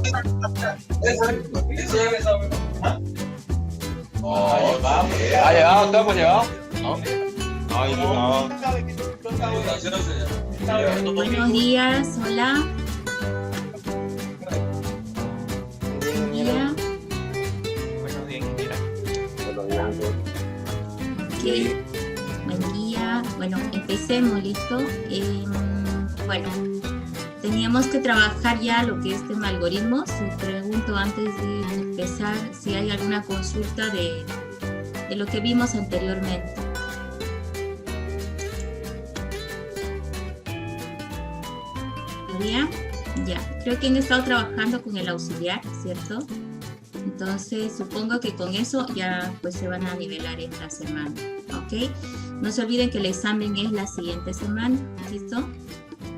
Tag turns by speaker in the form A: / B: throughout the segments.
A: ¿Ha llegado? ¿Estamos llegados?
B: Buenos días, hola. Buen día.
A: Buenos días, Indira.
B: Ok, buen día. Bueno, empecemos, ¿listo? Bueno, teníamos que trabajar ya lo que es tema algoritmos. Y pregunto antes de empezar si hay alguna consulta de lo que vimos anteriormente. ¿Ya? Ya, creo que han estado trabajando con el auxiliar, ¿cierto? Entonces, supongo que con eso ya pues se van a nivelar esta semana, ¿ok? No se olviden que el examen es la siguiente semana, ¿listo?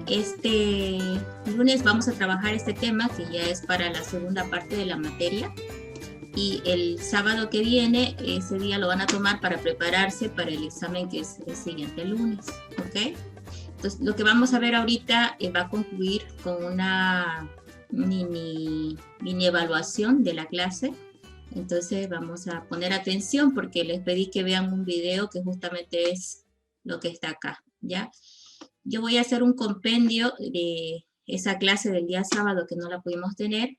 B: Este lunes vamos a trabajar este tema que ya es para la segunda parte de la materia. Y el sábado que viene, ese día lo van a tomar para prepararse para el examen que es el siguiente lunes, ¿ok? Entonces, lo que vamos a ver ahorita va a concluir con una mini evaluación de la clase. Entonces vamos a poner atención porque les pedí que vean un video que justamente es lo que está acá, ¿ya? Yo voy a hacer un compendio de esa clase del día sábado que no la pudimos tener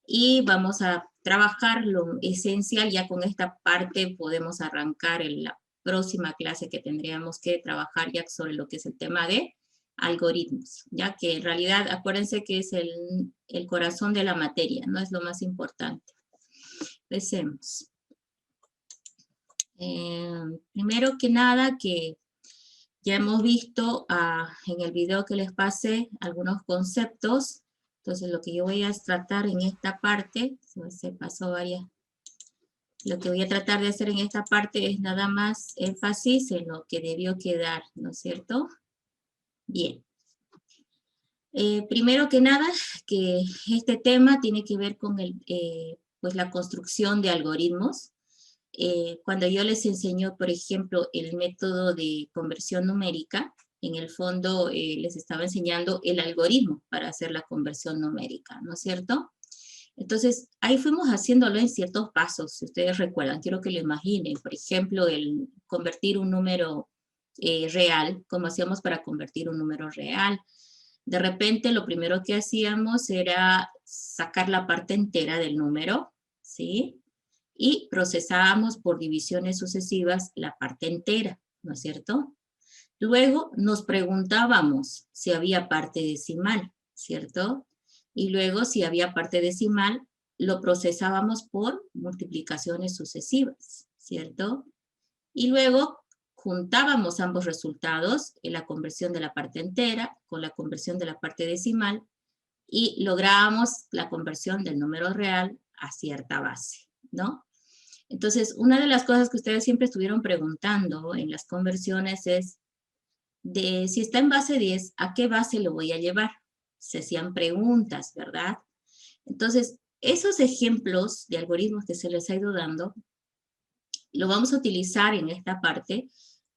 B: y vamos a trabajar lo esencial. Ya con esta parte podemos arrancar en la próxima clase que tendríamos que trabajar ya sobre lo que es el tema de algoritmos, ya que en realidad acuérdense que es el corazón de la materia, no es lo más importante. Empecemos. Primero que nada, que ya hemos visto en el video que les pasé algunos conceptos. Entonces lo que yo voy a tratar en esta parte, se pasó varias. Lo que voy a tratar de hacer en esta parte es nada más énfasis en lo que debió quedar, ¿no es cierto? Bien. Primero que nada, que este tema tiene que ver con pues la construcción de algoritmos. Cuando yo les enseño, por ejemplo, el método de conversión numérica, en el fondo les estaba enseñando el algoritmo para hacer la conversión numérica, ¿no es cierto? Entonces, ahí fuimos haciéndolo en ciertos pasos, si ustedes recuerdan, quiero que lo imaginen. Por ejemplo, el convertir un número real, como hacíamos para convertir un número real. De repente, lo primero que hacíamos era sacar la parte entera del número, ¿sí? Y procesábamos por divisiones sucesivas la parte entera, ¿no es cierto? Luego nos preguntábamos si había parte decimal, ¿cierto? Y luego, si había parte decimal, lo procesábamos por multiplicaciones sucesivas, ¿cierto? Y luego juntábamos ambos resultados, en la conversión de la parte entera con la conversión de la parte decimal, y lográbamos la conversión del número real a cierta base, ¿no? Entonces, una de las cosas que ustedes siempre estuvieron preguntando en las conversiones es, de si está en base 10, ¿a qué base lo voy a llevar? Se hacían preguntas, ¿verdad? Entonces, esos ejemplos de algoritmos que se les ha ido dando, lo vamos a utilizar en esta parte,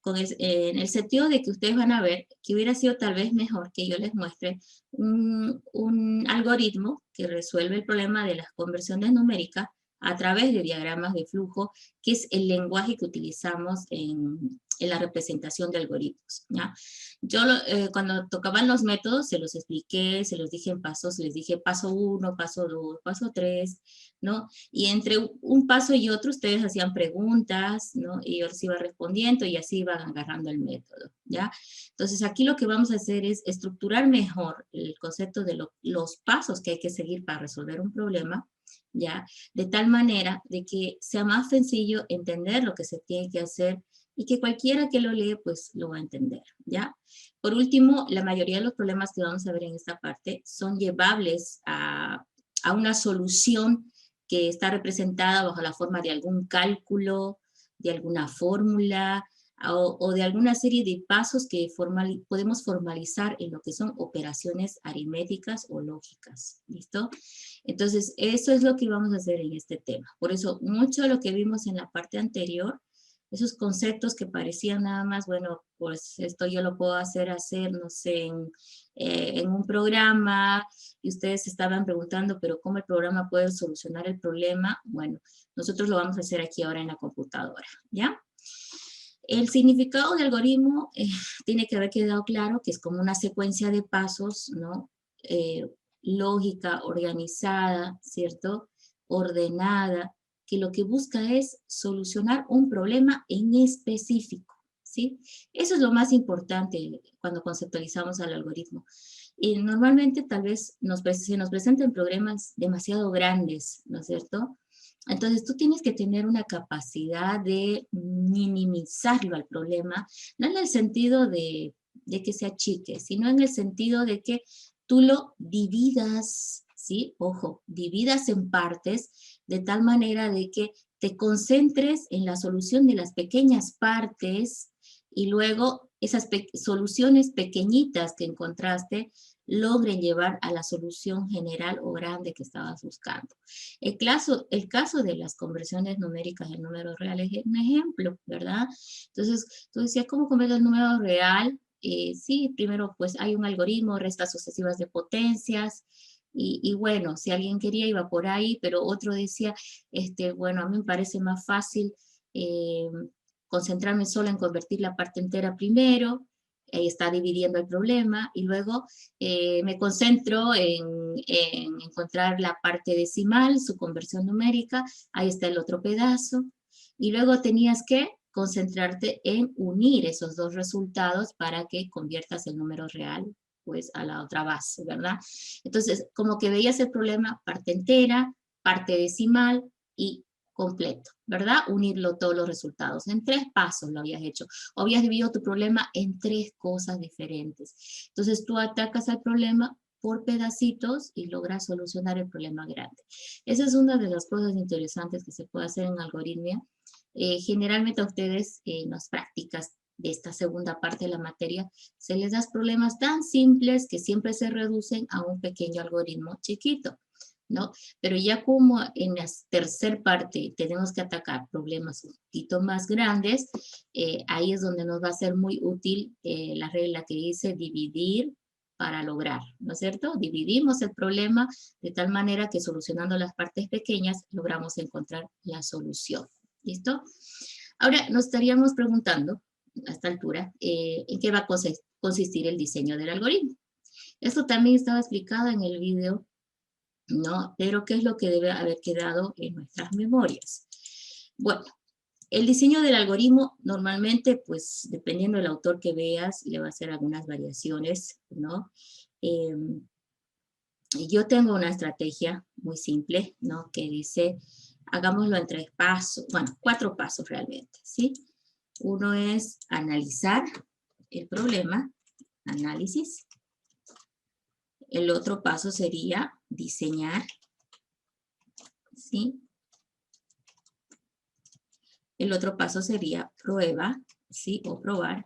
B: en el sentido de que ustedes van a ver que hubiera sido tal vez mejor que yo les muestre un algoritmo que resuelve el problema de las conversiones numéricas a través de diagramas de flujo, que es el lenguaje que utilizamos en la representación de algoritmos, ¿ya? Yo cuando tocaban los métodos se los expliqué, se los dije en pasos, les dije paso 1, paso 2, paso 3, ¿no? Y entre un paso y otro ustedes hacían preguntas, ¿no? Y yo les iba respondiendo y así iban agarrando el método, ¿ya? Entonces aquí lo que vamos a hacer es estructurar mejor el concepto de los pasos que hay que seguir para resolver un problema, ¿ya? De tal manera de que sea más sencillo entender lo que se tiene que hacer y que cualquiera que lo lee, pues lo va a entender, ¿ya? Por último, la mayoría de los problemas que vamos a ver en esta parte son llevables a una solución que está representada bajo la forma de algún cálculo, de alguna fórmula, o de alguna serie de pasos que podemos formalizar en lo que son operaciones aritméticas o lógicas, ¿listo? Entonces, eso es lo que vamos a hacer en este tema. Por eso, mucho de lo que vimos en la parte anterior esos conceptos que parecían nada más, bueno, pues esto yo lo puedo hacer, no sé, en un programa, y ustedes estaban preguntando, pero ¿cómo el programa puede solucionar el problema? Bueno, nosotros lo vamos a hacer aquí ahora en la computadora, ¿ya? El significado de algoritmo tiene que haber quedado claro que es como una secuencia de pasos, ¿no? Lógica, organizada, ¿cierto? Ordenada, que lo que busca es solucionar un problema en específico, ¿sí? Eso es lo más importante cuando conceptualizamos al algoritmo. Y normalmente tal vez se nos presentan problemas demasiado grandes, ¿no es cierto? Entonces tú tienes que tener una capacidad de minimizarlo al problema, no en el sentido de que se achique, sino en el sentido de que tú lo dividas, ¿sí? Ojo, dividas en partes de tal manera de que te concentres en la solución de las pequeñas partes y luego esas soluciones pequeñitas que encontraste logren llevar a la solución general o grande que estabas buscando. El caso de las conversiones numéricas en números reales es un ejemplo, ¿verdad? Entonces, tú decías, ¿cómo convertir el número real? Sí, primero pues hay un algoritmo, restas sucesivas de potencias, y bueno, si alguien quería iba por ahí, pero otro decía, bueno, a mí me parece más fácil concentrarme solo en convertir la parte entera primero, ahí está dividiendo el problema, y luego me concentro en encontrar la parte decimal, su conversión numérica, ahí está el otro pedazo, y luego tenías que concentrarte en unir esos dos resultados para que conviertas el número real pues a la otra base, ¿verdad? Entonces, como que veías el problema parte entera, parte decimal y completo, ¿verdad? Unirlo todos los resultados. En 3 pasos lo habías hecho. O habías dividido tu problema en 3 cosas diferentes. Entonces tú atacas al problema por pedacitos y logras solucionar el problema grande. Esa es una de las cosas interesantes que se puede hacer en algoritmia. Generalmente a ustedes en las prácticas de esta segunda parte de la materia se les da problemas tan simples que siempre se reducen a un pequeño algoritmo chiquito, ¿no? Pero ya como en la tercera parte tenemos que atacar problemas un poquito más grandes, ahí es donde nos va a ser muy útil la regla que dice dividir para lograr, ¿no es cierto? Dividimos el problema de tal manera que solucionando las partes pequeñas logramos encontrar la solución. ¿Listo? Ahora nos estaríamos preguntando a esta altura en qué va a consistir el diseño del algoritmo. Esto también estaba explicado en el video, ¿no? Pero ¿qué es lo que debe haber quedado en nuestras memorias? Bueno, el diseño del algoritmo normalmente, pues dependiendo del autor que veas, le va a hacer algunas variaciones, ¿no? Yo tengo una estrategia muy simple, ¿no? Que dice, hagámoslo en 3 pasos, bueno, 4 pasos realmente, ¿sí? Uno es analizar el problema, análisis. El otro paso sería diseñar, ¿sí? El otro paso sería prueba, ¿sí? O probar.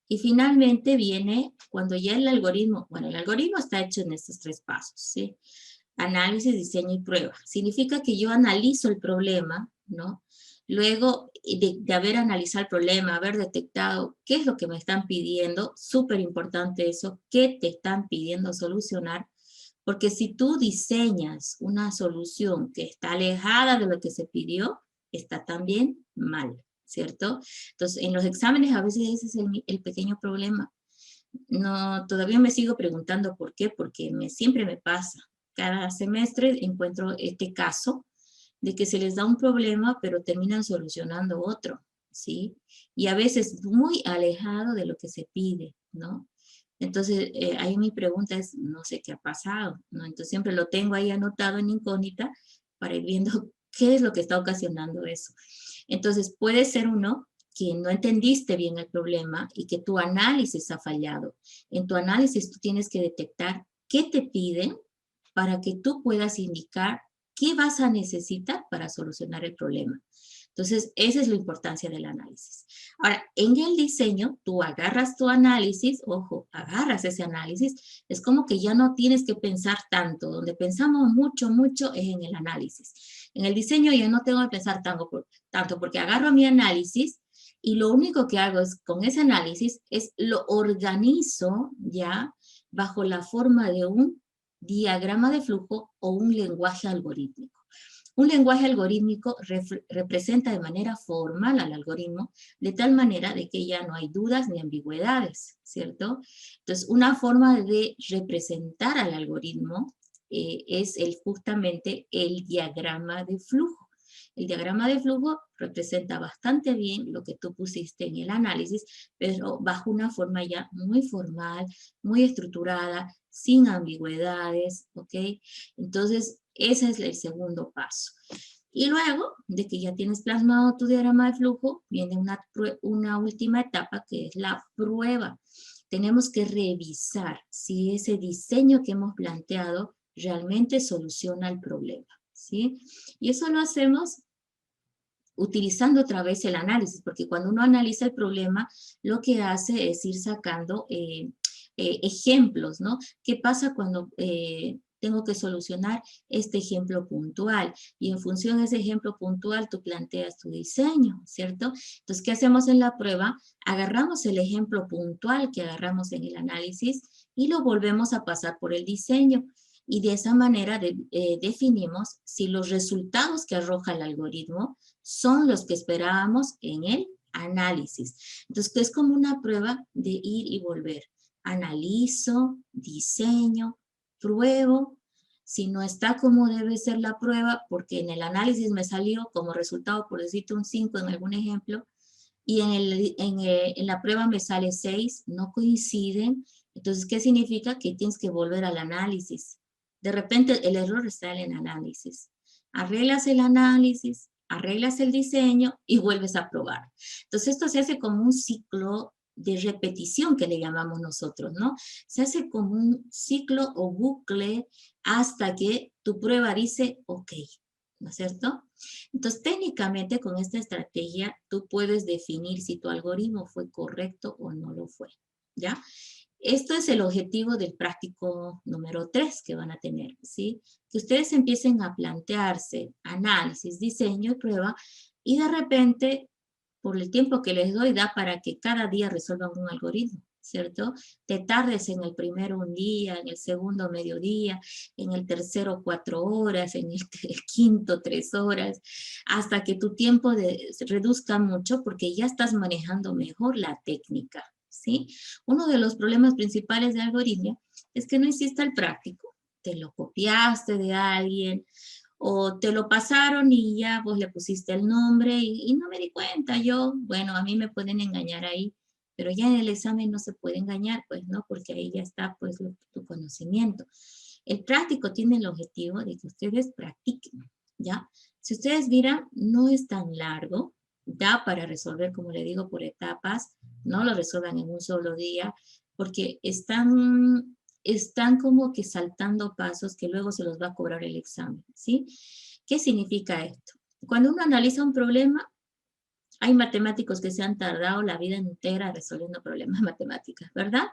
B: Y finalmente viene cuando ya el algoritmo, bueno, el algoritmo está hecho en estos 3 pasos, ¿sí? Análisis, diseño y prueba. Significa que yo analizo el problema, ¿no? Luego de haber analizado el problema, haber detectado qué es lo que me están pidiendo, súper importante eso, qué te están pidiendo solucionar, porque si tú diseñas una solución que está alejada de lo que se pidió, está también mal, ¿cierto? Entonces, en los exámenes a veces ese es el pequeño problema. No, todavía me sigo preguntando por qué, porque siempre me pasa. Cada semestre encuentro este caso de que se les da un problema, pero terminan solucionando otro, ¿sí? Y a veces muy alejado de lo que se pide, ¿no? Entonces, ahí mi pregunta es, no sé qué ha pasado, ¿no? Entonces siempre lo tengo ahí anotado en incógnita para ir viendo qué es lo que está ocasionando eso. Entonces, puede ser uno que no entendiste bien el problema y que tu análisis ha fallado. En tu análisis tú tienes que detectar qué te piden para que tú puedas indicar qué vas a necesitar para solucionar el problema. Entonces, esa es la importancia del análisis. Ahora, en el diseño, tú agarras tu análisis, ojo, agarras ese análisis, es como que ya no tienes que pensar tanto, donde pensamos mucho, mucho es en el análisis. En el diseño yo no tengo que pensar tanto porque agarro mi análisis y lo único que hago es, con ese análisis, es lo organizo ya bajo la forma de un diagrama de flujo o un lenguaje algorítmico. Un lenguaje algorítmico representa de manera formal al algoritmo, de tal manera de que ya no hay dudas ni ambigüedades, ¿cierto? Entonces, una forma de representar al algoritmo es justamente el diagrama de flujo. El diagrama de flujo representa bastante bien lo que tú pusiste en el análisis, pero bajo una forma ya muy formal, muy estructurada, sin ambigüedades, ¿ok? Entonces, ese es el segundo paso. Y luego de que ya tienes plasmado tu diagrama de flujo, viene una última etapa que es la prueba. Tenemos que revisar si ese diseño que hemos planteado realmente soluciona el problema, ¿sí? Y eso lo hacemos utilizando otra vez el análisis, porque cuando uno analiza el problema, lo que hace es ir sacando ejemplos, ¿no? ¿Qué pasa cuando tengo que solucionar este ejemplo puntual? Y en función de ese ejemplo puntual, tú planteas tu diseño, ¿cierto? Entonces, ¿qué hacemos en la prueba? Agarramos el ejemplo puntual que agarramos en el análisis y lo volvemos a pasar por el diseño. Y de esa manera definimos si los resultados que arroja el algoritmo son los que esperábamos en el análisis. Entonces, es como una prueba de ir y volver. Analizo, diseño, pruebo. Si no está como debe ser la prueba, porque en el análisis me salió como resultado, por decirte un 5 en algún ejemplo, y en la prueba me sale 6, no coinciden. Entonces, ¿qué significa? Que tienes que volver al análisis. De repente el error está en el análisis. Arreglas el análisis, arreglas el diseño y vuelves a probar. Entonces esto se hace como un ciclo de repetición que le llamamos nosotros, ¿no? Se hace como un ciclo o bucle hasta que tu prueba dice, ok, ¿no es cierto? Entonces técnicamente con esta estrategia tú puedes definir si tu algoritmo fue correcto o no lo fue, ¿ya? Esto es el objetivo del práctico número 3 que van a tener, ¿sí? Que ustedes empiecen a plantearse análisis, diseño y prueba, y de repente, por el tiempo que les doy, da para que cada día resuelvan un algoritmo, ¿cierto? Te tardes en el primero un día, en el segundo mediodía, en el tercero 4 horas, en el quinto 3 horas, hasta que tu tiempo se reduzca mucho porque ya estás manejando mejor la técnica, ¿sí? Uno de los problemas principales de algoritmia es que no existe el práctico. Te lo copiaste de alguien o te lo pasaron y ya vos le pusiste el nombre y no me di cuenta. Bueno, a mí me pueden engañar ahí, pero ya en el examen no se puede engañar, pues, ¿no? Porque ahí ya está, pues, tu conocimiento. El práctico tiene el objetivo de que ustedes practiquen, ¿ya? Si ustedes miran, no es tan largo, da para resolver, como le digo, por etapas, no lo resuelvan en un solo día, porque están como que saltando pasos que luego se los va a cobrar el examen, ¿sí? ¿Qué significa esto? Cuando uno analiza un problema, hay matemáticos que se han tardado la vida entera resolviendo problemas matemáticos, ¿verdad?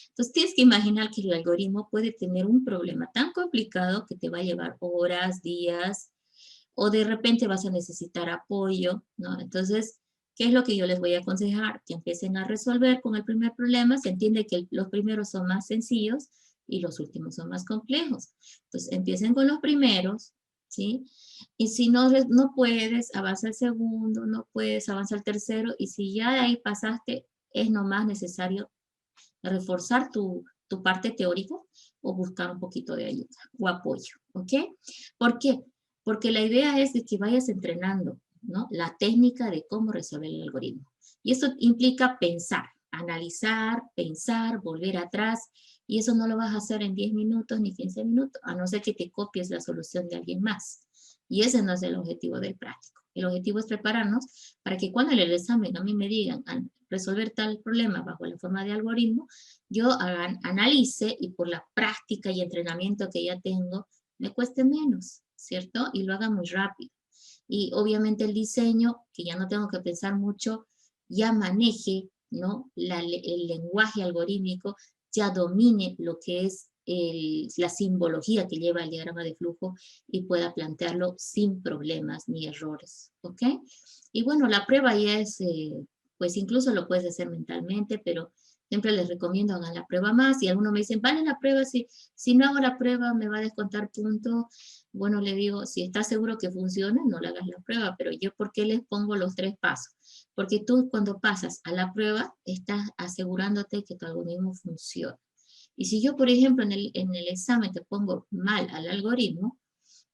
B: Entonces tienes que imaginar que el algoritmo puede tener un problema tan complicado que te va a llevar horas, días, o de repente vas a necesitar apoyo, ¿no? Entonces, ¿qué es lo que yo les voy a aconsejar? Que empiecen a resolver con el primer problema. Se entiende que los primeros son más sencillos y los últimos son más complejos. Entonces, empiecen con los primeros, ¿sí? Y si no puedes, avanza el segundo, no puedes, avanza el tercero, y si ya de ahí pasaste, es nomás necesario reforzar tu parte teórica o buscar un poquito de ayuda o apoyo, ¿ok? ¿Por qué? Porque la idea es de que vayas entrenando, ¿no? La técnica de cómo resolver el algoritmo. Y eso implica pensar, analizar, pensar, volver atrás, y eso no lo vas a hacer en 10 minutos ni 15 minutos, a no ser que te copies la solución de alguien más. Y ese no es el objetivo del práctico. El objetivo es prepararnos para que cuando en el examen a mí me digan resolver tal problema bajo la forma de algoritmo, yo analice y por la práctica y entrenamiento que ya tengo, me cueste menos, ¿cierto? Y lo haga muy rápido. Y obviamente el diseño, que ya no tengo que pensar mucho, ya maneje, ¿no? El lenguaje algorítmico, ya domine lo que es la simbología que lleva el diagrama de flujo y pueda plantearlo sin problemas ni errores, ¿ok? Y bueno, la prueba ya es, pues incluso lo puedes hacer mentalmente, pero siempre les recomiendo hagan la prueba más. Y algunos me dicen, vale la prueba, si no hago la prueba me va a descontar puntos. Bueno, le digo, si estás seguro que funciona, no le hagas la prueba, pero yo, ¿por qué les pongo los 3 pasos? Porque tú cuando pasas a la prueba, estás asegurándote que tu algoritmo funciona. Y si yo, por ejemplo, en el examen te pongo mal al algoritmo,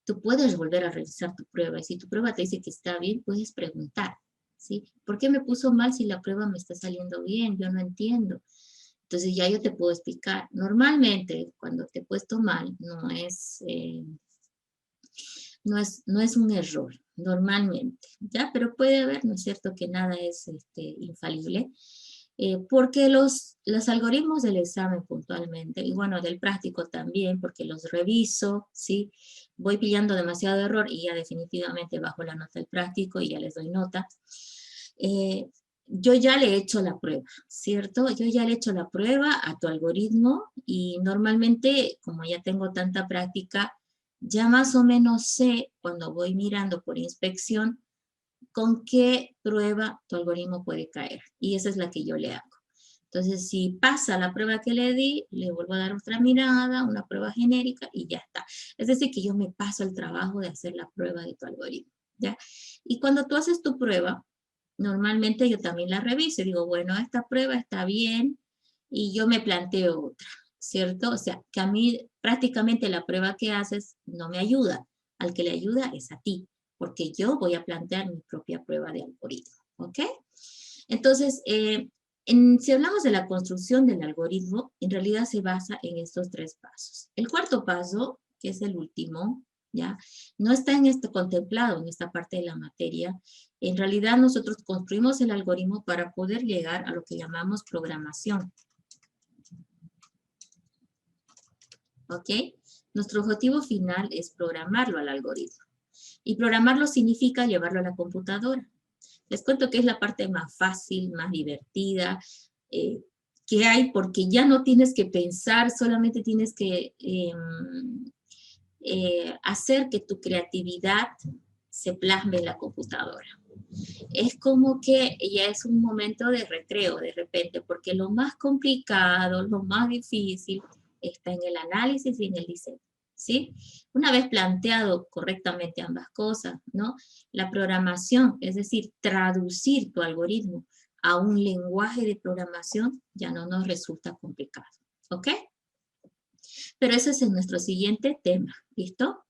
B: tú puedes volver a revisar tu prueba. Y si tu prueba te dice que está bien, puedes preguntar, ¿sí? ¿Por qué me puso mal si la prueba me está saliendo bien? Yo no entiendo. Entonces ya yo te puedo explicar. Normalmente, cuando te he puesto mal, no es un error, normalmente, ¿ya? Pero puede haber, ¿no es cierto?, que nada es infalible, porque los algoritmos del examen puntualmente, y bueno, del práctico también, porque los reviso, ¿sí? Voy pillando demasiado error y ya definitivamente bajo la nota del práctico y ya les doy nota. Yo ya le he hecho la prueba, ¿cierto? Yo ya le he hecho la prueba a tu algoritmo y normalmente, como ya tengo tanta práctica, ya más o menos sé, cuando voy mirando por inspección, con qué prueba tu algoritmo puede caer. Y esa es la que yo le hago. Entonces, si pasa la prueba que le di, le vuelvo a dar otra mirada, una prueba genérica y ya está. Es decir, que yo me paso el trabajo de hacer la prueba de tu algoritmo, ¿ya? Y cuando tú haces tu prueba, normalmente yo también la reviso y digo, bueno, esta prueba está bien y yo me planteo otra, ¿cierto? O sea, que a mí prácticamente la prueba que haces no me ayuda. Al que le ayuda es a ti, porque yo voy a plantear mi propia prueba de algoritmo, ¿ok? Entonces, si hablamos de la construcción del algoritmo, en realidad se basa en estos 3 pasos. El cuarto paso, que es el último, ¿ya? No está contemplado en esta parte de la materia. En realidad nosotros construimos el algoritmo para poder llegar a lo que llamamos programación. ¿Ok? Nuestro objetivo final es programarlo al algoritmo. Y programarlo significa llevarlo a la computadora. Les cuento que es la parte más fácil, más divertida que hay, porque ya no tienes que pensar, solamente tienes que hacer que tu creatividad se plasme en la computadora. Es como que ya es un momento de recreo de repente, porque lo más complicado, lo más difícil, está en el análisis y en el diseño, ¿sí? Una vez planteado correctamente ambas cosas, ¿no? La programación, es decir, traducir tu algoritmo a un lenguaje de programación, ya no nos resulta complicado, ¿ok? Pero ese es nuestro siguiente tema, ¿listo?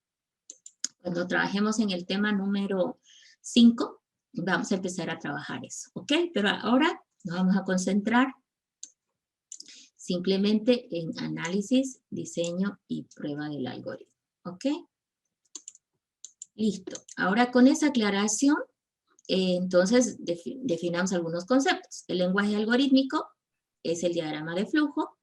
B: Cuando trabajemos en el tema número 5, vamos a empezar a trabajar eso, ¿ok? Pero ahora nos vamos a concentrar simplemente en análisis, diseño y prueba del algoritmo, ¿ok? Listo. Ahora con esa aclaración, entonces definamos algunos conceptos. El lenguaje algorítmico es el diagrama de flujo.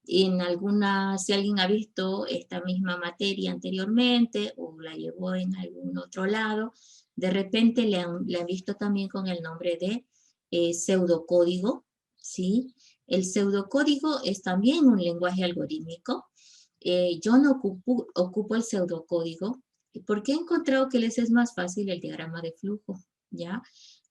B: Si alguien ha visto esta misma materia anteriormente o la llevó en algún otro lado, de repente le han visto también con el nombre de pseudocódigo, ¿sí? El pseudocódigo es también un lenguaje algorítmico. Yo no ocupo el pseudocódigo porque he encontrado que les es más fácil el diagrama de flujo, ¿ya?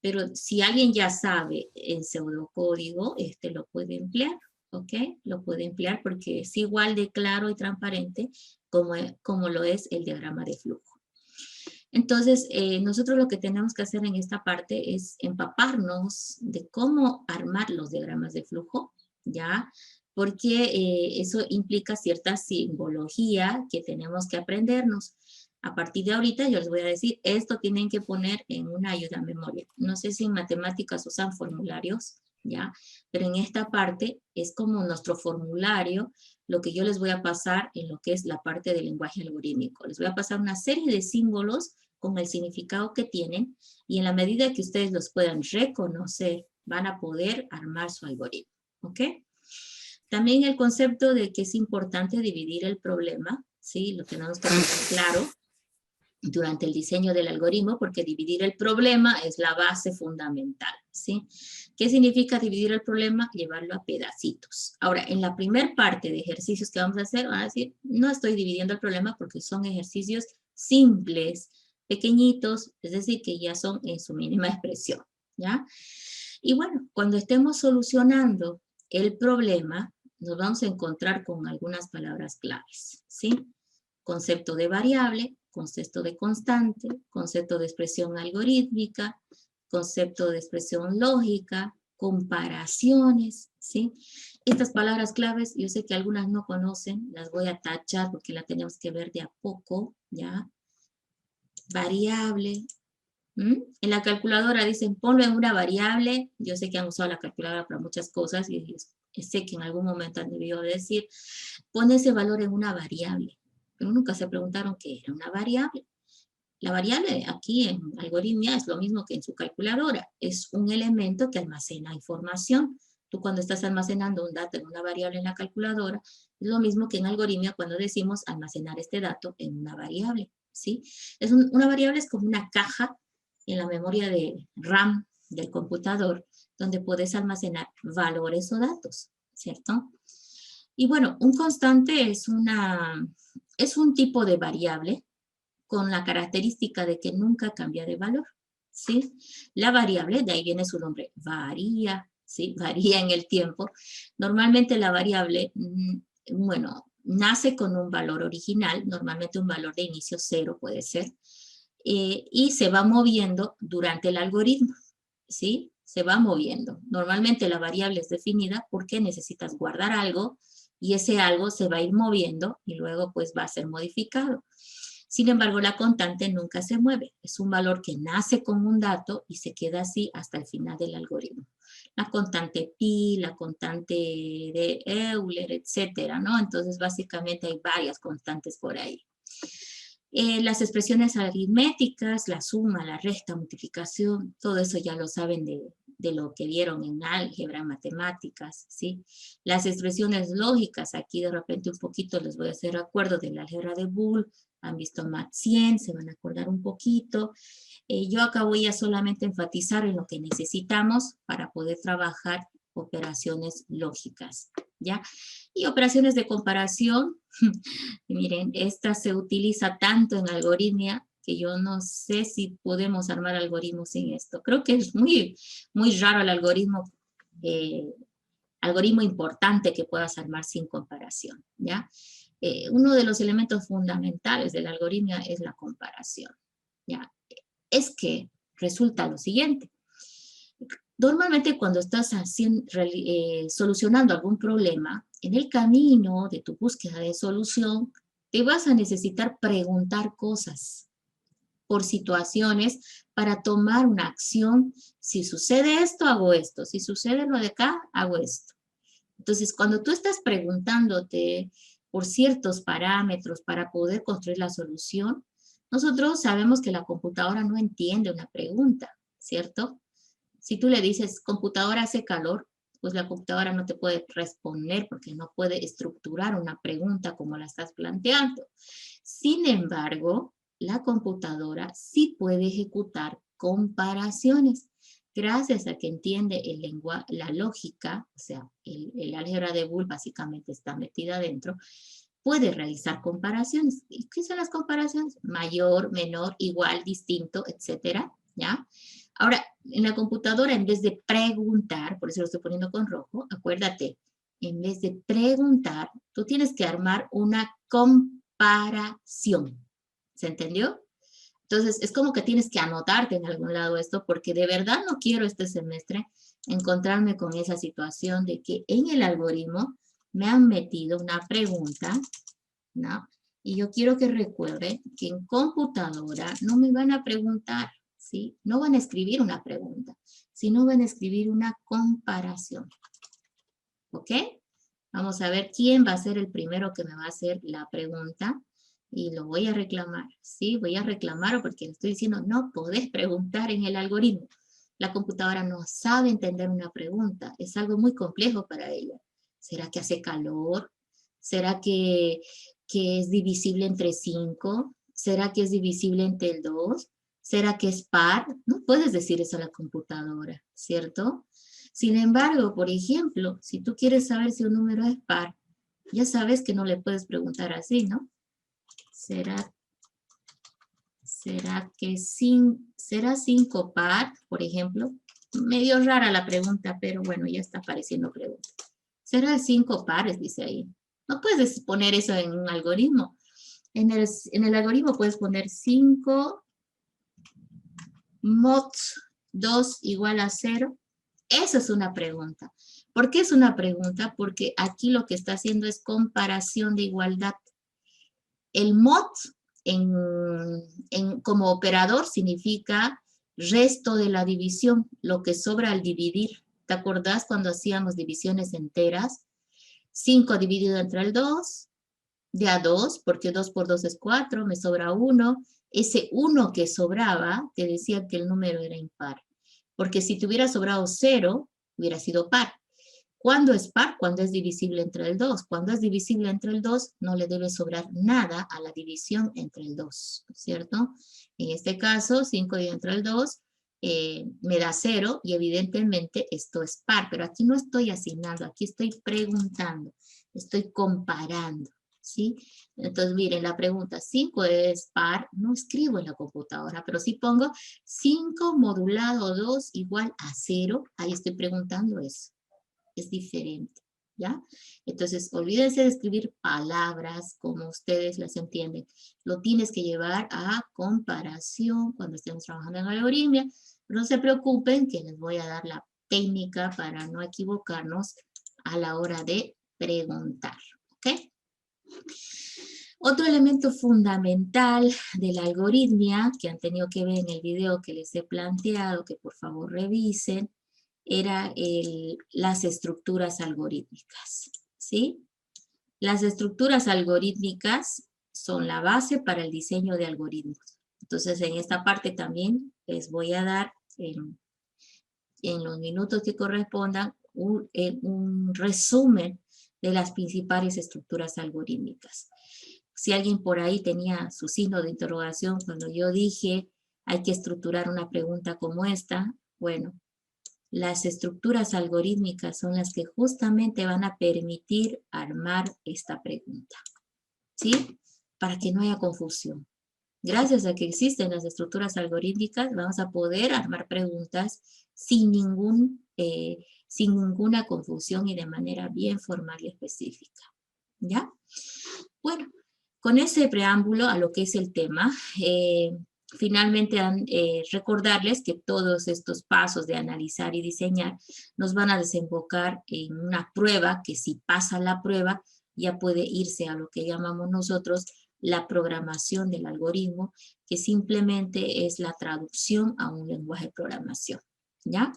B: Pero si alguien ya sabe el pseudocódigo, lo puede emplear. ¿Ok? Lo puede emplear porque es igual de claro y transparente como lo es el diagrama de flujo. Entonces, nosotros lo que tenemos que hacer en esta parte es empaparnos de cómo armar los diagramas de flujo, ¿ya? Porque eso implica cierta simbología que tenemos que aprendernos. A partir de ahorita yo les voy a decir, esto tienen que poner en una ayuda a memoria. No sé si en matemáticas usan formularios, ¿ya? Pero en esta parte es como nuestro formulario, lo que yo les voy a pasar en lo que es la parte del lenguaje algorítmico. Les voy a pasar una serie de símbolos con el significado que tienen y en la medida que ustedes los puedan reconocer, van a poder armar su algoritmo, ¿ok? También el concepto de que es importante dividir el problema, ¿sí? Lo tenemos que tener claro. durante el diseño del algoritmo, porque dividir el problema es la base fundamental, ¿sí? ¿Qué significa dividir el problema? Llevarlo a pedacitos. Ahora, en la primer parte de ejercicios que vamos a hacer, van a decir, no estoy dividiendo el problema porque son ejercicios simples, pequeñitos, es decir, que ya son en su mínima expresión, ¿ya? Y bueno, cuando estemos solucionando el problema, nos vamos a encontrar con algunas palabras claves, ¿sí? Concepto de variable, concepto de constante, concepto de expresión algorítmica, concepto de expresión lógica, comparaciones, ¿sí? Estas palabras claves, yo sé que algunas no conocen, las voy a tachar porque las tenemos que ver de a poco, ¿ya? Variable. En la calculadora dicen, ponlo en una variable. Yo sé que han usado la calculadora para muchas cosas y sé que en algún momento han debido decir, pon ese valor en una variable. Pero nunca se preguntaron qué era una variable. La variable aquí en algoritmia es lo mismo que en su calculadora. Es un elemento que almacena información. Tú cuando estás almacenando un dato en una variable en la calculadora, es lo mismo que en algoritmia cuando decimos almacenar este dato en una variable, ¿sí? Una variable es como una caja en la memoria de RAM del computador, donde puedes almacenar valores o datos, ¿cierto? Y bueno, un constante es un tipo de variable con la característica de que nunca cambia de valor, ¿sí? La variable, de ahí viene su nombre, varía, ¿sí? Varía en el tiempo. Normalmente la variable, bueno, nace con un valor original, normalmente un valor de inicio 0 puede ser, y se va moviendo durante el algoritmo, ¿sí? Se va moviendo. Normalmente la variable es definida porque necesitas guardar algo y ese algo se va a ir moviendo y luego pues va a ser modificado. Sin embargo, la constante nunca se mueve. Es un valor que nace con un dato y se queda así hasta el final del algoritmo. La constante pi, la constante de Euler, etcétera, ¿no? Entonces, básicamente hay varias constantes por ahí. Las expresiones aritméticas, la suma, la resta, multiplicación, todo eso ya lo saben de lo que vieron en álgebra, matemáticas, ¿sí? Las expresiones lógicas, aquí de repente un poquito les voy a hacer acuerdo de la álgebra de Boole, han visto MAT 100, se van a acordar un poquito. Yo acá voy a solamente enfatizar en lo que necesitamos para poder trabajar operaciones lógicas, ¿ya? Y operaciones de comparación, miren, esta se utiliza tanto en algoritmia que yo no sé si podemos armar algoritmos sin esto. Creo que es muy, muy raro el algoritmo importante que puedas armar sin comparación, ¿ya? Uno de los elementos fundamentales del algoritmo es la comparación, ¿ya? Es que resulta lo siguiente. Normalmente cuando estás solucionando algún problema, en el camino de tu búsqueda de solución, te vas a necesitar preguntar cosas por situaciones para tomar una acción. Si sucede esto, hago esto. Si sucede lo de acá, hago esto. Entonces, cuando tú estás preguntándote por ciertos parámetros para poder construir la solución, nosotros sabemos que la computadora no entiende una pregunta, ¿cierto? Si tú le dices, computadora hace calor, pues la computadora no te puede responder porque no puede estructurar una pregunta como la estás planteando. Sin embargo, la computadora sí puede ejecutar comparaciones. Gracias a que entiende la lógica, o sea, el álgebra de Boole básicamente está metida adentro, puede realizar comparaciones. ¿Y qué son las comparaciones? Mayor, menor, igual, distinto, etcétera, ¿ya? Ahora, en la computadora, en vez de preguntar, por eso lo estoy poniendo con rojo, acuérdate, en vez de preguntar, tú tienes que armar una comparación. ¿Se entendió? Entonces, es como que tienes que anotarte en algún lado esto, porque de verdad no quiero este semestre encontrarme con esa situación de que en el algoritmo me han metido una pregunta, ¿no? Y yo quiero que recuerde que en computadora no me van a preguntar, ¿sí? No van a escribir una pregunta, sino van a escribir una comparación. ¿Ok? Vamos a ver quién va a ser el primero que me va a hacer la pregunta. Y lo voy a reclamar, ¿sí? Voy a reclamar porque le estoy diciendo, no podés preguntar en el algoritmo. La computadora no sabe entender una pregunta. Es algo muy complejo para ella. ¿Será que hace calor? ¿Será que es divisible entre 5? ¿Será que es divisible entre el 2? ¿Será que es par? No puedes decir eso a la computadora, ¿cierto? Sin embargo, por ejemplo, si tú quieres saber si un número es par, ya sabes que no le puedes preguntar así, ¿no? ¿Será será 5 par, por ejemplo? Medio rara la pregunta, pero bueno, ya está apareciendo pregunta. ¿Será el 5 pares? Dice ahí. No puedes poner eso en un algoritmo. En el algoritmo puedes poner 5 mod 2 igual a 0. Esa es una pregunta. ¿Por qué es una pregunta? Porque aquí lo que está haciendo es comparación de igualdad. El mod como operador significa resto de la división, lo que sobra al dividir. ¿Te acordás cuando hacíamos divisiones enteras? 5 dividido entre el 2, de a 2, porque 2 por 2 es 4, me sobra 1. Ese 1 que sobraba, te decía que el número era impar. Porque si te hubiera sobrado 0, hubiera sido par. ¿Cuándo es par? Cuando es divisible entre el 2. Cuando es divisible entre el 2, no le debe sobrar nada a la división entre el 2, ¿cierto? En este caso, 5 dividido entre el 2 me da 0 y evidentemente esto es par, pero aquí no estoy asignando, aquí estoy preguntando, estoy comparando, ¿sí? Entonces, miren, la pregunta 5 es par, no escribo en la computadora, pero si pongo 5 modulado 2 igual a 0, ahí estoy preguntando eso. Es diferente, ¿ya? Entonces, olvídense de escribir palabras como ustedes las entienden. Lo tienes que llevar a comparación cuando estemos trabajando en algoritmia. Pero no se preocupen que les voy a dar la técnica para no equivocarnos a la hora de preguntar, ¿ok? Otro elemento fundamental de la algoritmia que han tenido que ver en el video que les he planteado, que por favor revisen, era las estructuras algorítmicas, ¿sí? Las estructuras algorítmicas son la base para el diseño de algoritmos. Entonces, en esta parte también les voy a dar, en los minutos que correspondan, un resumen de las principales estructuras algorítmicas. Si alguien por ahí tenía su signo de interrogación cuando yo dije hay que estructurar una pregunta como esta, bueno, las estructuras algorítmicas son las que justamente van a permitir armar esta pregunta, ¿sí? Para que no haya confusión. Gracias a que existen las estructuras algorítmicas, vamos a poder armar preguntas sin ninguna confusión y de manera bien formal y específica, ¿ya? Bueno, con ese preámbulo a lo que es el tema, finalmente recordarles que todos estos pasos de analizar y diseñar nos van a desembocar en una prueba que si pasa la prueba ya puede irse a lo que llamamos nosotros la programación del algoritmo, que simplemente es la traducción a un lenguaje de programación, ¿ya?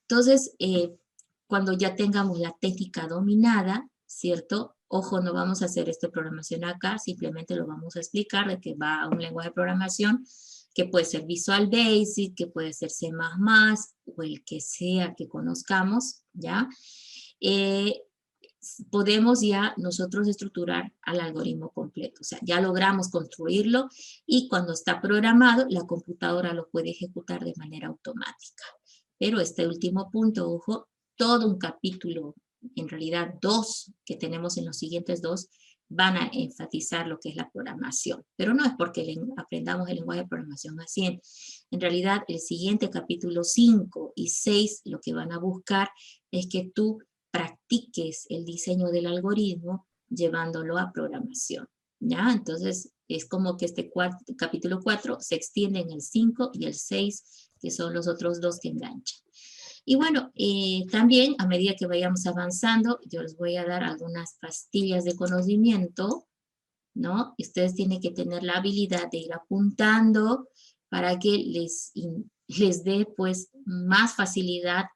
B: Entonces, cuando ya tengamos la técnica dominada, ¿cierto? Ojo, no vamos a hacer esta programación acá, simplemente lo vamos a explicar de que va a un lenguaje de programación que puede ser Visual Basic, que puede ser C++, o el que sea que conozcamos, ¿ya? Podemos ya nosotros estructurar al algoritmo completo. O sea, ya logramos construirlo y cuando está programado, la computadora lo puede ejecutar de manera automática. Pero este último punto, ojo, todo un capítulo, en realidad 2 que tenemos en los siguientes 2, van a enfatizar lo que es la programación. Pero no es porque aprendamos el lenguaje de programación a 100. En realidad, el siguiente capítulo 5 y 6, lo que van a buscar es que tú practiques el diseño del algoritmo llevándolo a programación, ¿ya? Entonces, es como que este capítulo 4 se extiende en el 5 y el 6, que son los otros 2 que enganchan. Y bueno, también a medida que vayamos avanzando, yo les voy a dar algunas pastillas de conocimiento, ¿no? Y ustedes tienen que tener la habilidad de ir apuntando para que les dé pues más facilidad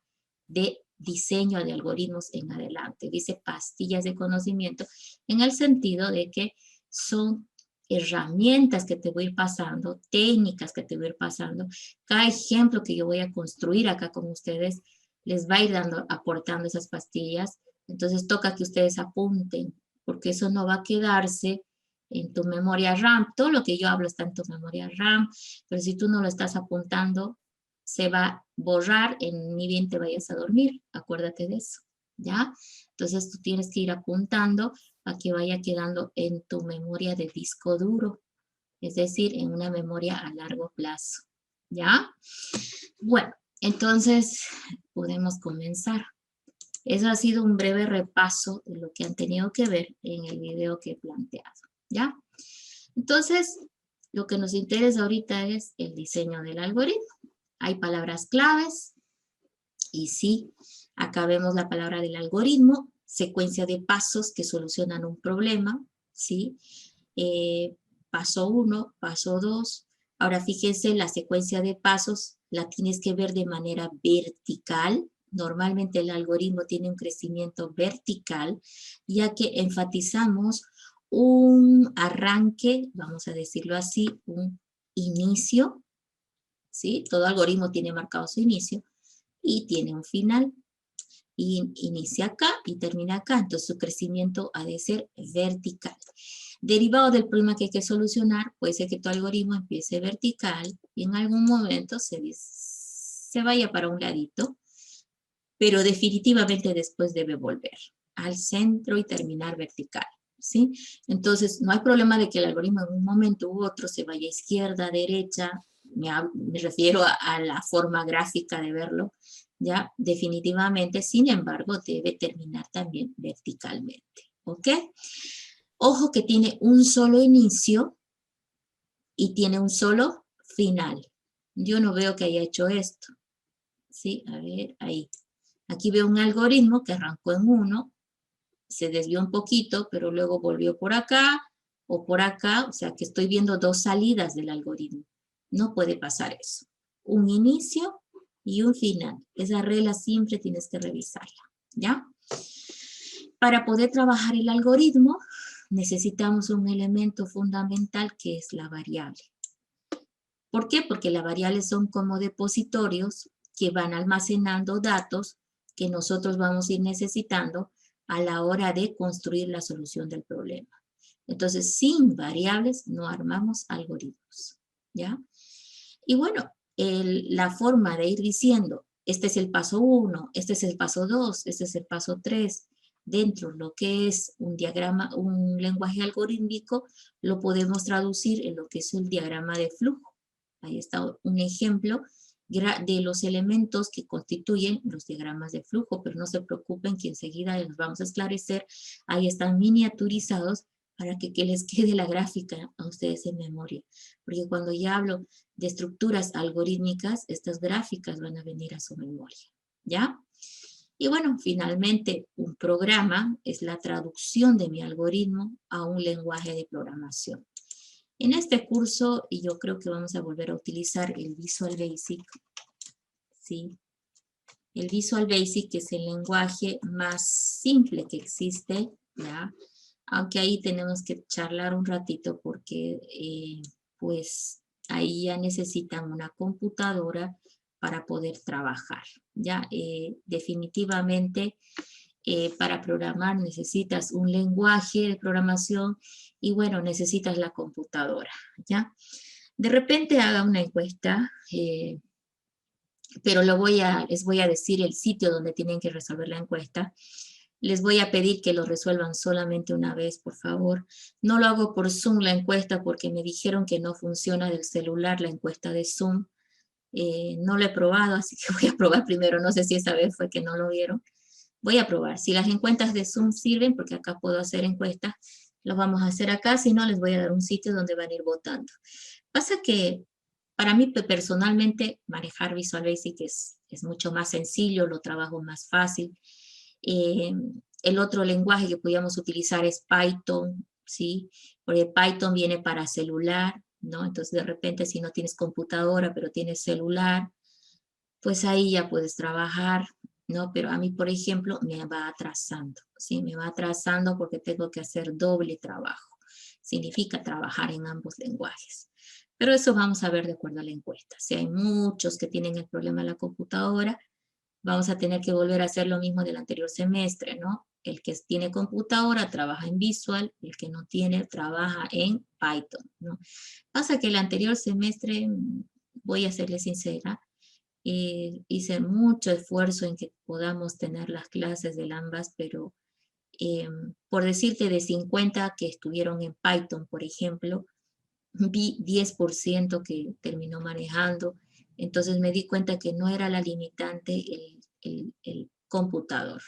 B: de diseño de algoritmos en adelante. Dice pastillas de conocimiento en el sentido de que son herramientas que te voy a ir pasando, técnicas que te voy a ir pasando. Cada ejemplo que yo voy a construir acá con ustedes les va a ir aportando esas pastillas. Entonces toca que ustedes apunten, porque eso no va a quedarse en tu memoria RAM. Todo lo que yo hablo está en tu memoria RAM, pero si tú no lo estás apuntando, se va a borrar ni bien te vayas a dormir. Acuérdate de eso, ¿ya? Entonces tú tienes que ir apuntando para que vaya quedando en tu memoria de disco duro, es decir, en una memoria a largo plazo, ¿ya? Bueno, entonces podemos comenzar. Eso ha sido un breve repaso de lo que han tenido que ver en el video que he planteado, ¿ya? Entonces, lo que nos interesa ahorita es el diseño del algoritmo. Hay palabras claves, y sí, acá vemos la palabra del algoritmo, secuencia de pasos que solucionan un problema, ¿sí? Paso 1, paso 2. Ahora fíjense, la secuencia de pasos la tienes que ver de manera vertical. Normalmente el algoritmo tiene un crecimiento vertical, ya que enfatizamos un arranque, vamos a decirlo así, un inicio, ¿sí? Todo algoritmo tiene marcado su inicio y tiene un final. Y inicia acá y termina acá, entonces su crecimiento ha de ser vertical. Derivado del problema que hay que solucionar, puede ser que tu algoritmo empiece vertical y en algún momento se vaya para un ladito, pero definitivamente después debe volver al centro y terminar vertical, ¿sí? Entonces, no hay problema de que el algoritmo en un momento u otro se vaya a izquierda, derecha, me refiero a la forma gráfica de verlo, ¿ya? Definitivamente, sin embargo, debe terminar también verticalmente, ¿ok? Ojo que tiene un solo inicio y tiene un solo final. Yo no veo que haya hecho esto, ¿sí? A ver, ahí. Aquí veo un algoritmo que arrancó en 1, se desvió un poquito, pero luego volvió por acá o por acá, o sea que estoy viendo dos salidas del algoritmo. No puede pasar eso. Un inicio y un final. Esa regla siempre tienes que revisarla, ¿ya? Para poder trabajar el algoritmo, necesitamos un elemento fundamental que es la variable. ¿Por qué? Porque las variables son como depositorios que van almacenando datos que nosotros vamos a ir necesitando a la hora de construir la solución del problema. Entonces, sin variables no armamos algoritmos, ¿ya? Y bueno, la forma de ir diciendo, este es el paso 1, este es el paso 2, este es el paso 3, dentro de lo que es un diagrama, un lenguaje algorítmico, lo podemos traducir en lo que es el diagrama de flujo. Ahí está un ejemplo de los elementos que constituyen los diagramas de flujo, pero no se preocupen que enseguida los vamos a esclarecer. Ahí están miniaturizados para que les quede la gráfica a ustedes en memoria. Porque cuando ya hablo de estructuras algorítmicas, estas gráficas van a venir a su memoria, ¿ya? Y bueno, finalmente, un programa es la traducción de mi algoritmo a un lenguaje de programación. En este curso, y yo creo que vamos a volver a utilizar el Visual Basic, ¿sí? El Visual Basic es el lenguaje más simple que existe, ¿ya? Aunque ahí tenemos que charlar un ratito porque, pues, ahí ya necesitan una computadora para poder trabajar, ¿ya? Definitivamente, para programar necesitas un lenguaje de programación y bueno, necesitas la computadora, ¿ya? De repente haga una encuesta, pero les voy a decir el sitio donde tienen que resolver la encuesta. Les voy a pedir que lo resuelvan solamente una vez, por favor. No lo hago por Zoom la encuesta porque me dijeron que no funciona del celular la encuesta de Zoom. No lo he probado, así que voy a probar primero. No sé si esa vez fue que no lo vieron. Voy a probar. Si las encuestas de Zoom sirven, porque acá puedo hacer encuestas, los vamos a hacer acá. Si no, les voy a dar un sitio donde van a ir votando. Pasa que para mí personalmente manejar Visual Basic es mucho más sencillo, lo trabajo más fácil. El otro lenguaje que podíamos utilizar es Python, ¿sí? Porque Python viene para celular, ¿no? Entonces de repente si no tienes computadora pero tienes celular, pues ahí ya puedes trabajar, ¿no? Pero a mí, por ejemplo, me va atrasando, ¿sí? Me va atrasando porque tengo que hacer doble trabajo. Significa trabajar en ambos lenguajes. Pero eso vamos a ver de acuerdo a la encuesta. Si hay muchos que tienen el problema de la computadora, vamos a tener que volver a hacer lo mismo del anterior semestre, ¿no? El que tiene computadora trabaja en Visual, el que no tiene trabaja en Python, ¿no? Pasa que el anterior semestre, voy a serle sincera, hice mucho esfuerzo en que podamos tener las clases de ambas, pero por decirte de 50 que estuvieron en Python, por ejemplo, vi 10% que terminó manejando, entonces me di cuenta que no era la limitante el computador.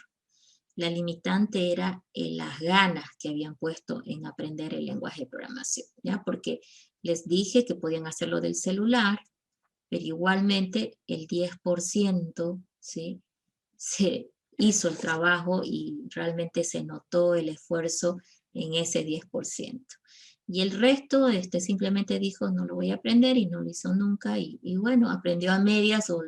B: La limitante era las ganas que habían puesto en aprender el lenguaje de programación, ¿ya? Porque les dije que podían hacerlo del celular, pero igualmente el 10%, ¿sí? Se hizo el trabajo y realmente se notó el esfuerzo en ese 10%. Y el resto simplemente dijo, no lo voy a aprender, y no lo hizo nunca, y bueno, aprendió a medias o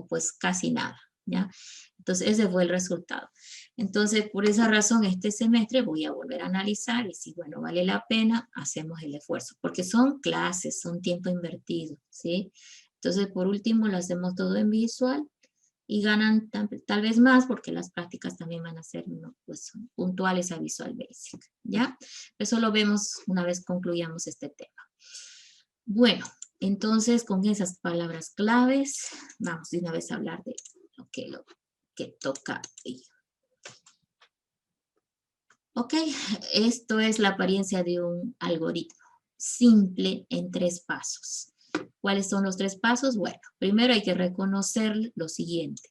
B: pues casi nada, ¿ya? Entonces ese fue el resultado. Entonces por esa razón este semestre voy a volver a analizar, y si bueno, vale la pena, hacemos el esfuerzo, porque son clases, son tiempo invertido, ¿sí? Entonces por último lo hacemos todo en Visual, y ganan tal vez más porque las prácticas también van a ser, ¿no?, pues, puntuales a Visual Basic, ¿ya? Eso lo vemos una vez concluyamos este tema. Bueno, entonces con esas palabras claves, vamos de una vez a hablar de lo que toca ahí. Ok, esto es la apariencia de un algoritmo simple en 3 pasos. ¿Cuáles son los 3 pasos? Bueno, primero hay que reconocer lo siguiente.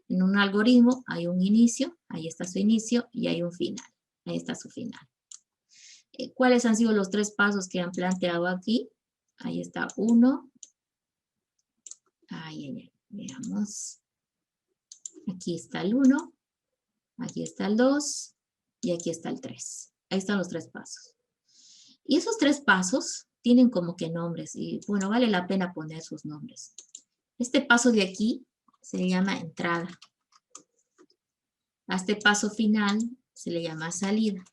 B: En un algoritmo hay un inicio, ahí está su inicio, y hay un final, ahí está su final. ¿Cuáles han sido los 3 pasos que han planteado aquí? Ahí está 1. Veamos. Aquí está el 1, aquí está el 2, y aquí está el 3. Ahí están los 3 pasos. Y esos 3 pasos tienen como que nombres, y bueno, vale la pena poner sus nombres. Este paso de aquí se llama entrada. A este paso final se le llama salida.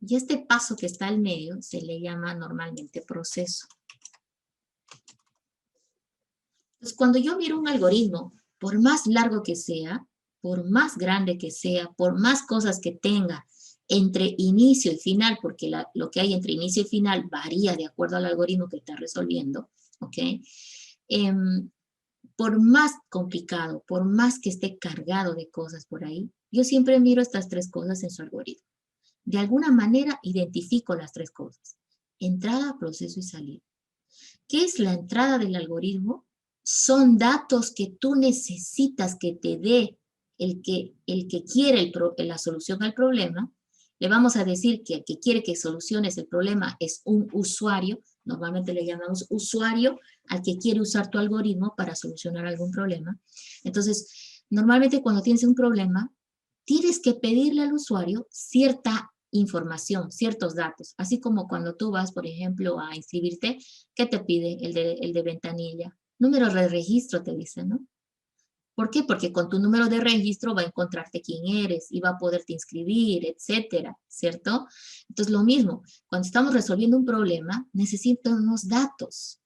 B: Y este paso que está al medio se le llama normalmente proceso. Entonces, cuando yo miro un algoritmo, por más largo que sea, por más grande que sea, por más cosas que tenga entre inicio y final, porque lo que hay entre inicio y final varía de acuerdo al algoritmo que está resolviendo, ¿ok? Por más complicado, por más que esté cargado de cosas por ahí, yo siempre miro estas 3 cosas en su algoritmo. De alguna manera identifico las 3 cosas: entrada, proceso y salida. ¿Qué es la entrada del algoritmo? Son datos que tú necesitas que te dé el que quiere la solución al problema. Le vamos a decir que el que quiere que soluciones el problema es un usuario, normalmente le llamamos usuario al que quiere usar tu algoritmo para solucionar algún problema. Entonces, normalmente cuando tienes un problema, tienes que pedirle al usuario cierta información, ciertos datos, así como cuando tú vas, por ejemplo, a inscribirte, ¿qué te pide el de ventanilla? Número de registro te dice, ¿no? ¿Por qué? Porque con tu número de registro va a encontrarte quién eres y va a poderte inscribir, etcétera, ¿cierto? Entonces, lo mismo, cuando estamos resolviendo un problema, necesitamos datos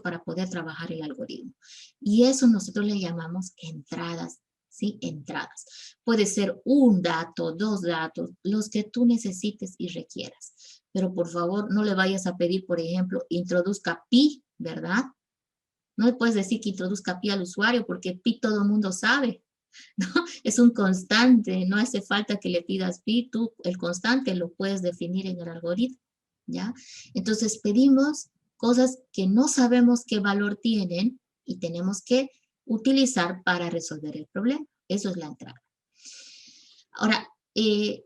B: para poder trabajar el algoritmo. Y eso nosotros le llamamos entradas, ¿sí? Entradas. Puede ser un dato, 2 datos, los que tú necesites y requieras. Pero por favor, no le vayas a pedir, por ejemplo, introduzca pi, ¿verdad? No le puedes decir que introduzca pi al usuario, porque pi todo el mundo sabe, ¿no? Es un constante, no hace falta que le pidas pi, tú el constante lo puedes definir en el algoritmo, ¿ya? Entonces pedimos cosas que no sabemos qué valor tienen y tenemos que utilizar para resolver el problema. Eso es la entrada. Ahora,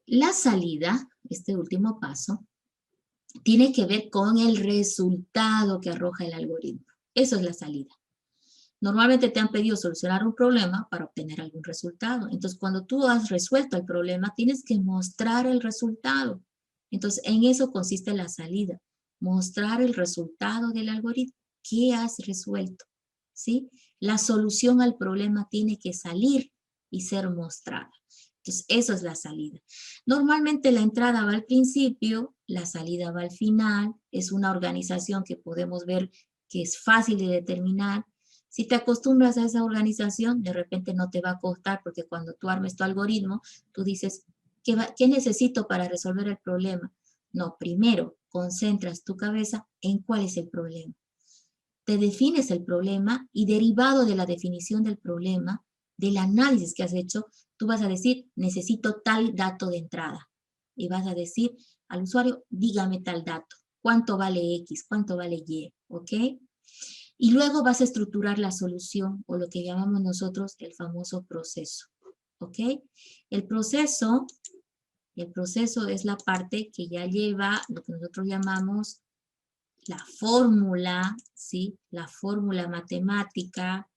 B: la salida, este último paso, tiene que ver con el resultado que arroja el algoritmo. Eso es la salida. Normalmente te han pedido solucionar un problema para obtener algún resultado. Entonces, cuando tú has resuelto el problema, tienes que mostrar el resultado. Entonces, en eso consiste la salida. Mostrar el resultado del algoritmo. ¿Qué has resuelto? ¿Sí? La solución al problema tiene que salir y ser mostrada. Entonces, eso es la salida. Normalmente la entrada va al principio, la salida va al final. Es una organización que podemos ver que es fácil de determinar. Si te acostumbras a esa organización, de repente no te va a costar, porque cuando tú armes tu algoritmo, tú dices, ¿qué necesito para resolver el problema? No, primero concentras tu cabeza en cuál es el problema. Te defines el problema y derivado de la definición del problema, del análisis que has hecho, tú vas a decir, necesito tal dato de entrada. Y vas a decir al usuario, dígame tal dato. ¿Cuánto vale X? ¿Cuánto vale Y? ¿Ok? Y luego vas a estructurar la solución o lo que llamamos nosotros el famoso proceso. ¿Ok? El proceso es la parte que ya lleva lo que nosotros llamamos la fórmula, ¿sí? La fórmula matemática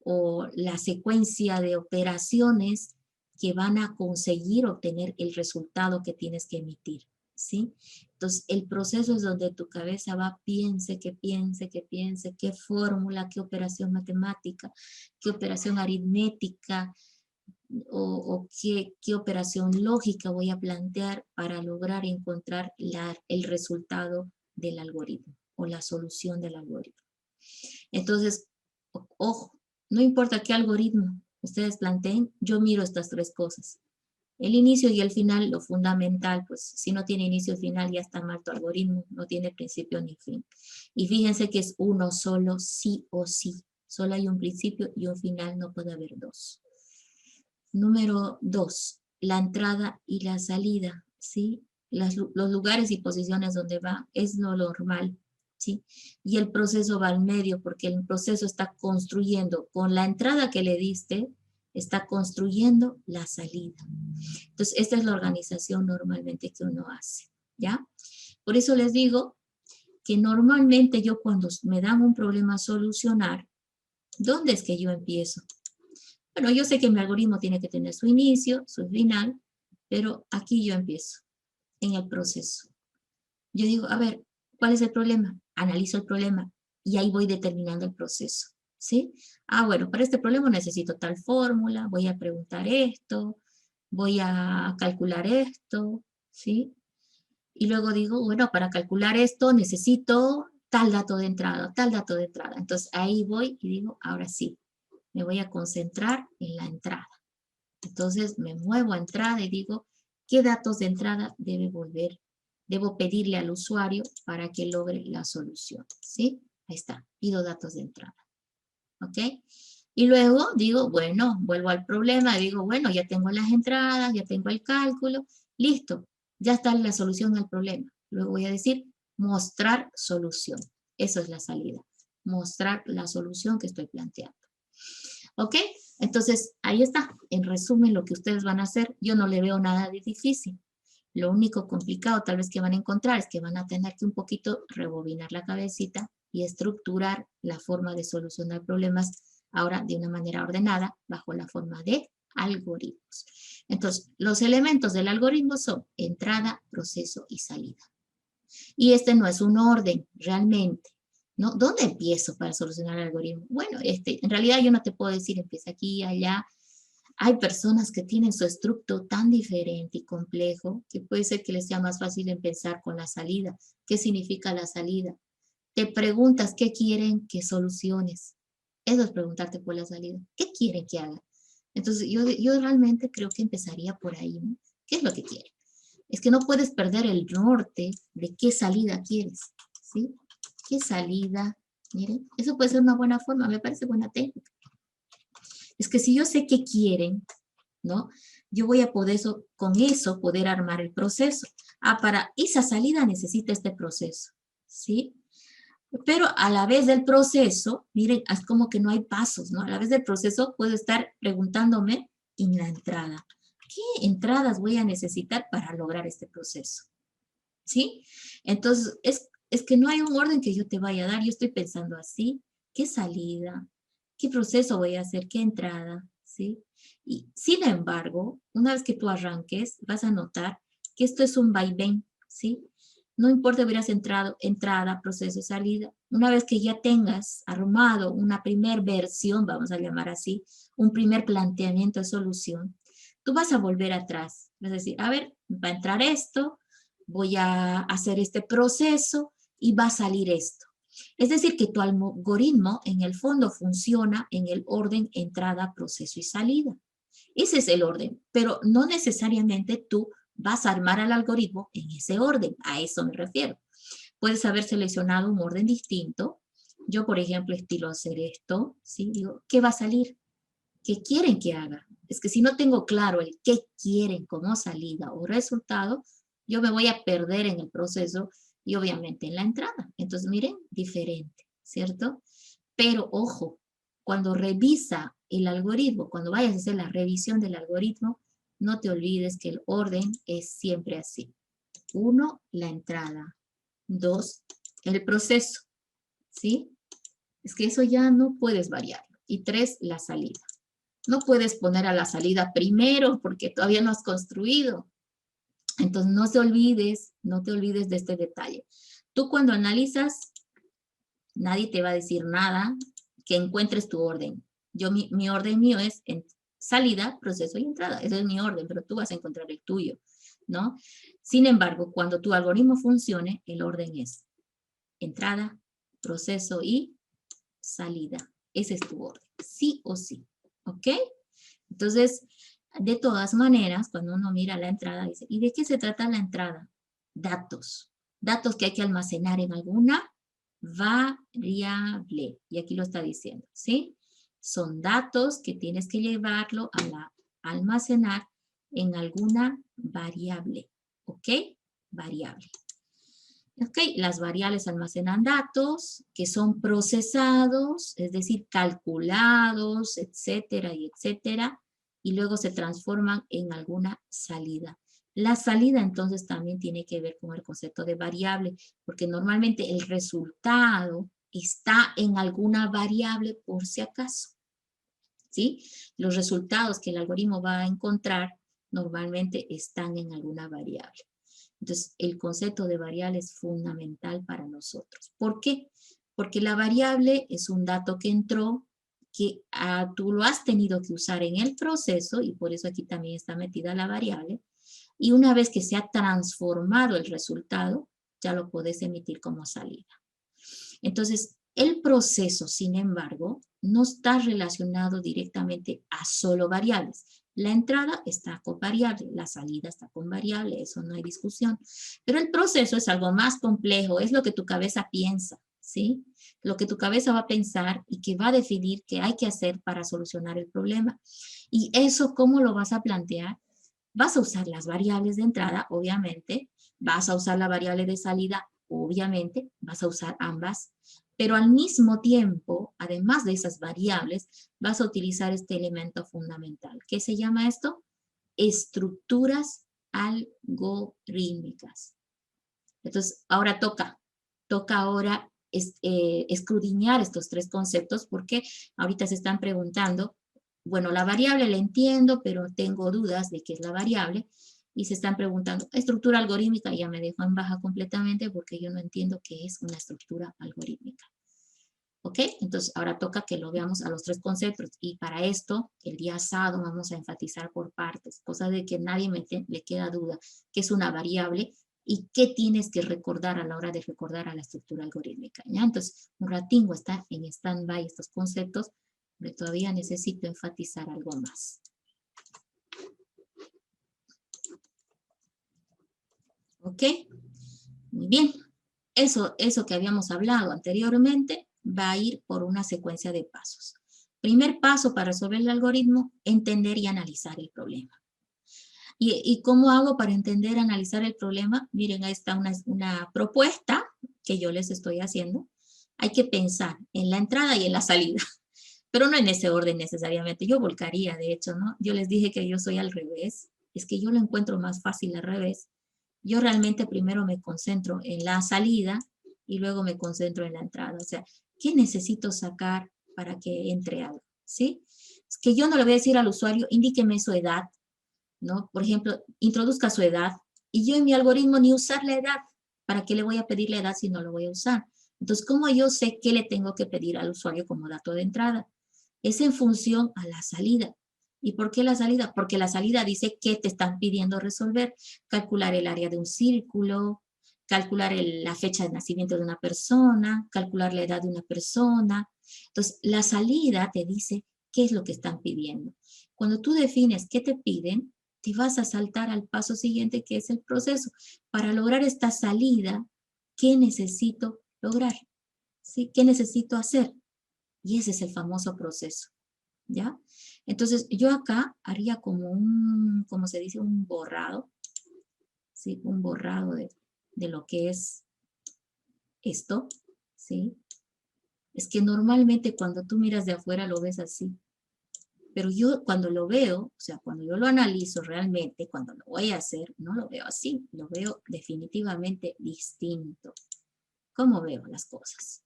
B: o la secuencia de operaciones que van a conseguir obtener el resultado que tienes que emitir, ¿sí? Entonces, el proceso es donde tu cabeza va, piense, qué fórmula, qué operación matemática, qué operación aritmética, o qué operación lógica voy a plantear para lograr encontrar el resultado del algoritmo o la solución del algoritmo. Entonces, ojo, no importa qué algoritmo ustedes planteen, yo miro estas tres cosas. El inicio y el final, lo fundamental, pues si no tiene inicio y final ya está mal tu algoritmo, no tiene principio ni fin. Y fíjense que es uno solo, sí o sí. Solo hay un principio y un final, no puede haber dos. Número 2, la entrada y la salida, ¿sí? Los lugares y posiciones donde va es lo normal, ¿sí? Y el proceso va al medio porque el proceso está construyendo, con la entrada que le diste, está construyendo la salida. Entonces, esta es la organización normalmente que uno hace, ¿ya? Por eso les digo que normalmente yo cuando me dan un problema a solucionar, ¿dónde es que yo empiezo? Bueno, yo sé que mi algoritmo tiene que tener su inicio, su final, pero aquí yo empiezo, en el proceso. Yo digo, a ver, ¿cuál es el problema? Analizo el problema y ahí voy determinando el proceso, ¿sí? Ah, bueno, para este problema necesito tal fórmula, voy a preguntar esto, voy a calcular esto, ¿sí? Y luego digo, bueno, para calcular esto necesito tal dato de entrada, tal dato de entrada. Entonces ahí voy y digo, ahora sí, me voy a concentrar en la entrada. Entonces me muevo a entrada y digo, ¿qué datos de entrada debo pedirle al usuario para que logre la solución? ¿Sí? Ahí está, pido datos de entrada. ¿Ok? Y luego digo, bueno, vuelvo al problema, digo, bueno, ya tengo las entradas, ya tengo el cálculo, listo, ya está la solución al problema. Luego voy a decir, mostrar solución. Eso es la salida, mostrar la solución que estoy planteando. ¿Ok? Entonces, ahí está. En resumen, lo que ustedes van a hacer, yo no le veo nada de difícil. Lo único complicado tal vez que van a encontrar es que van a tener que un poquito rebobinar la cabecita y estructurar la forma de solucionar problemas ahora de una manera ordenada bajo la forma de algoritmos. Entonces, los elementos del algoritmo son entrada, proceso y salida. Y este no es un orden realmente, ¿no? ¿Dónde empiezo para solucionar el algoritmo? Bueno, en realidad yo no te puedo decir empieza aquí, allá. Hay personas que tienen su estructo tan diferente y complejo que puede ser que les sea más fácil empezar con la salida. ¿Qué significa la salida? Te preguntas qué quieren que soluciones. Eso es preguntarte por la salida. ¿Qué quieren que haga? Entonces yo realmente creo que empezaría por ahí, ¿no? ¿Qué es lo que quieren? Es que no puedes perder el norte de qué salida quieres, ¿sí? ¿Qué salida? Miren, eso puede ser una buena forma, me parece buena técnica. Es que si yo sé qué quieren, ¿no? Yo voy a poder, con eso, poder armar el proceso. Ah, para esa salida necesita este proceso, ¿sí? Pero a la vez del proceso, miren, es como que no hay pasos, ¿no? A la vez del proceso puedo estar preguntándome en la entrada. ¿Qué entradas voy a necesitar para lograr este proceso? ¿Sí? Entonces, es que no hay un orden que yo te vaya a dar. Yo estoy pensando así, ¿qué salida? ¿Qué proceso voy a hacer? ¿Qué entrada? ¿Sí? Y sin embargo, una vez que tú arranques, vas a notar que esto es un vaivén, ¿sí? No importa hubieras entrada, proceso, salida. Una vez que ya tengas armado una primer versión, vamos a llamar así, un primer planteamiento de solución, tú vas a volver atrás. Vas a decir, a ver, va a entrar esto, voy a hacer este proceso y va a salir esto. Es decir, que tu algoritmo en el fondo funciona en el orden entrada, proceso y salida. Ese es el orden, pero no necesariamente tú vas a armar al algoritmo en ese orden, a eso me refiero. Puedes haber seleccionado un orden distinto. Yo, por ejemplo, estilo hacer esto, ¿sí? Digo, ¿qué va a salir? ¿Qué quieren que haga? Es que si no tengo claro el qué quieren como salida o resultado, yo me voy a perder en el proceso y obviamente en la entrada. Entonces, miren, diferente, ¿cierto? Pero ojo, cuando revisa el algoritmo, cuando vayas a hacer la revisión del algoritmo, no te olvides que el orden es siempre así. 1, la entrada. 2, el proceso, ¿sí? Es que eso ya no puedes variarlo. Y 3, la salida. No puedes poner a la salida primero porque todavía no has construido. Entonces no te olvides de este detalle. Tú cuando analizas, nadie te va a decir nada que encuentres tu orden. Mi orden mío es en salida, proceso y entrada. Ese es mi orden, pero tú vas a encontrar el tuyo, ¿no? Sin embargo, cuando tu algoritmo funcione, el orden es entrada, proceso y salida. Ese es tu orden, sí o sí, ¿ok? Entonces, de todas maneras, cuando uno mira la entrada, dice, ¿y de qué se trata la entrada? Datos. Datos que hay que almacenar en alguna variable. Y aquí lo está diciendo, ¿sí? Son datos que tienes que llevarlo a almacenar en alguna variable, ¿ok? Variable. Ok, las variables almacenan datos que son procesados, es decir, calculados, etcétera y etcétera, y luego se transforman en alguna salida. La salida entonces también tiene que ver con el concepto de variable, porque normalmente el resultado está en alguna variable por si acaso, ¿sí? Los resultados que el algoritmo va a encontrar normalmente están en alguna variable. Entonces, el concepto de variable es fundamental para nosotros. ¿Por qué? Porque la variable es un dato que entró, que tú lo has tenido que usar en el proceso, y por eso aquí también está metida la variable, y una vez que se ha transformado el resultado, ya lo puedes emitir como salida. Entonces, el proceso, sin embargo, no está relacionado directamente a solo variables. La entrada está con variable, la salida está con variable, eso no hay discusión. Pero el proceso es algo más complejo, es lo que tu cabeza piensa, ¿sí? Lo que tu cabeza va a pensar y que va a definir qué hay que hacer para solucionar el problema. Y eso, ¿cómo lo vas a plantear? Vas a usar las variables de entrada, obviamente, vas a usar la variable de salida, obviamente, vas a usar ambas, pero al mismo tiempo, además de esas variables, vas a utilizar este elemento fundamental. ¿Qué se llama esto? Estructuras algorítmicas. Entonces, ahora toca ahora escudriñar estos tres conceptos porque ahorita se están preguntando, bueno, la variable la entiendo, pero tengo dudas de qué es la variable, y se están preguntando, estructura algorítmica, ya me dejo en baja completamente porque yo no entiendo qué es una estructura algorítmica. ¿Ok? Entonces, ahora toca que lo veamos a los tres conceptos, y para esto, el día sábado vamos a enfatizar por partes, cosa de que nadie le queda duda qué es una variable y qué tienes que recordar a la hora de recordar a la estructura algorítmica, ¿ya? Entonces, un ratingo está en stand-by estos conceptos, pero todavía necesito enfatizar algo más. ¿Ok? Muy bien. Eso que habíamos hablado anteriormente va a ir por una secuencia de pasos. Primer paso para resolver el algoritmo, entender y analizar el problema. ¿Y cómo hago para entender y analizar el problema? Miren, ahí está una propuesta que yo les estoy haciendo. Hay que pensar en la entrada y en la salida, pero no en ese orden necesariamente. Yo volcaría, de hecho, ¿no? Yo les dije que yo soy al revés. Es que yo lo encuentro más fácil al revés. Yo realmente primero me concentro en la salida y luego me concentro en la entrada. O sea, ¿qué necesito sacar para que entre algo? ¿Sí? Es que yo no le voy a decir al usuario, indíqueme su edad, ¿no? Por ejemplo, introduzca su edad y yo en mi algoritmo ni usar la edad. ¿Para qué le voy a pedir la edad si no lo voy a usar? Entonces, ¿cómo yo sé qué le tengo que pedir al usuario como dato de entrada? Es en función a la salida. ¿Y por qué la salida? Porque la salida dice qué te están pidiendo resolver. Calcular el área de un círculo, calcular la fecha de nacimiento de una persona, calcular la edad de una persona. Entonces, la salida te dice qué es lo que están pidiendo. Cuando tú defines qué te piden, te vas a saltar al paso siguiente, que es el proceso. Para lograr esta salida, ¿qué necesito lograr? ¿Sí? ¿Qué necesito hacer? Y ese es el famoso proceso, ¿ya? Entonces, yo acá haría como como se dice, un borrado, ¿sí? Un borrado de lo que es esto, ¿sí? Es que normalmente cuando tú miras de afuera lo ves así, pero yo cuando lo veo, o sea, cuando yo lo analizo realmente, cuando lo voy a hacer, no lo veo así, lo veo definitivamente distinto. ¿Cómo veo las cosas?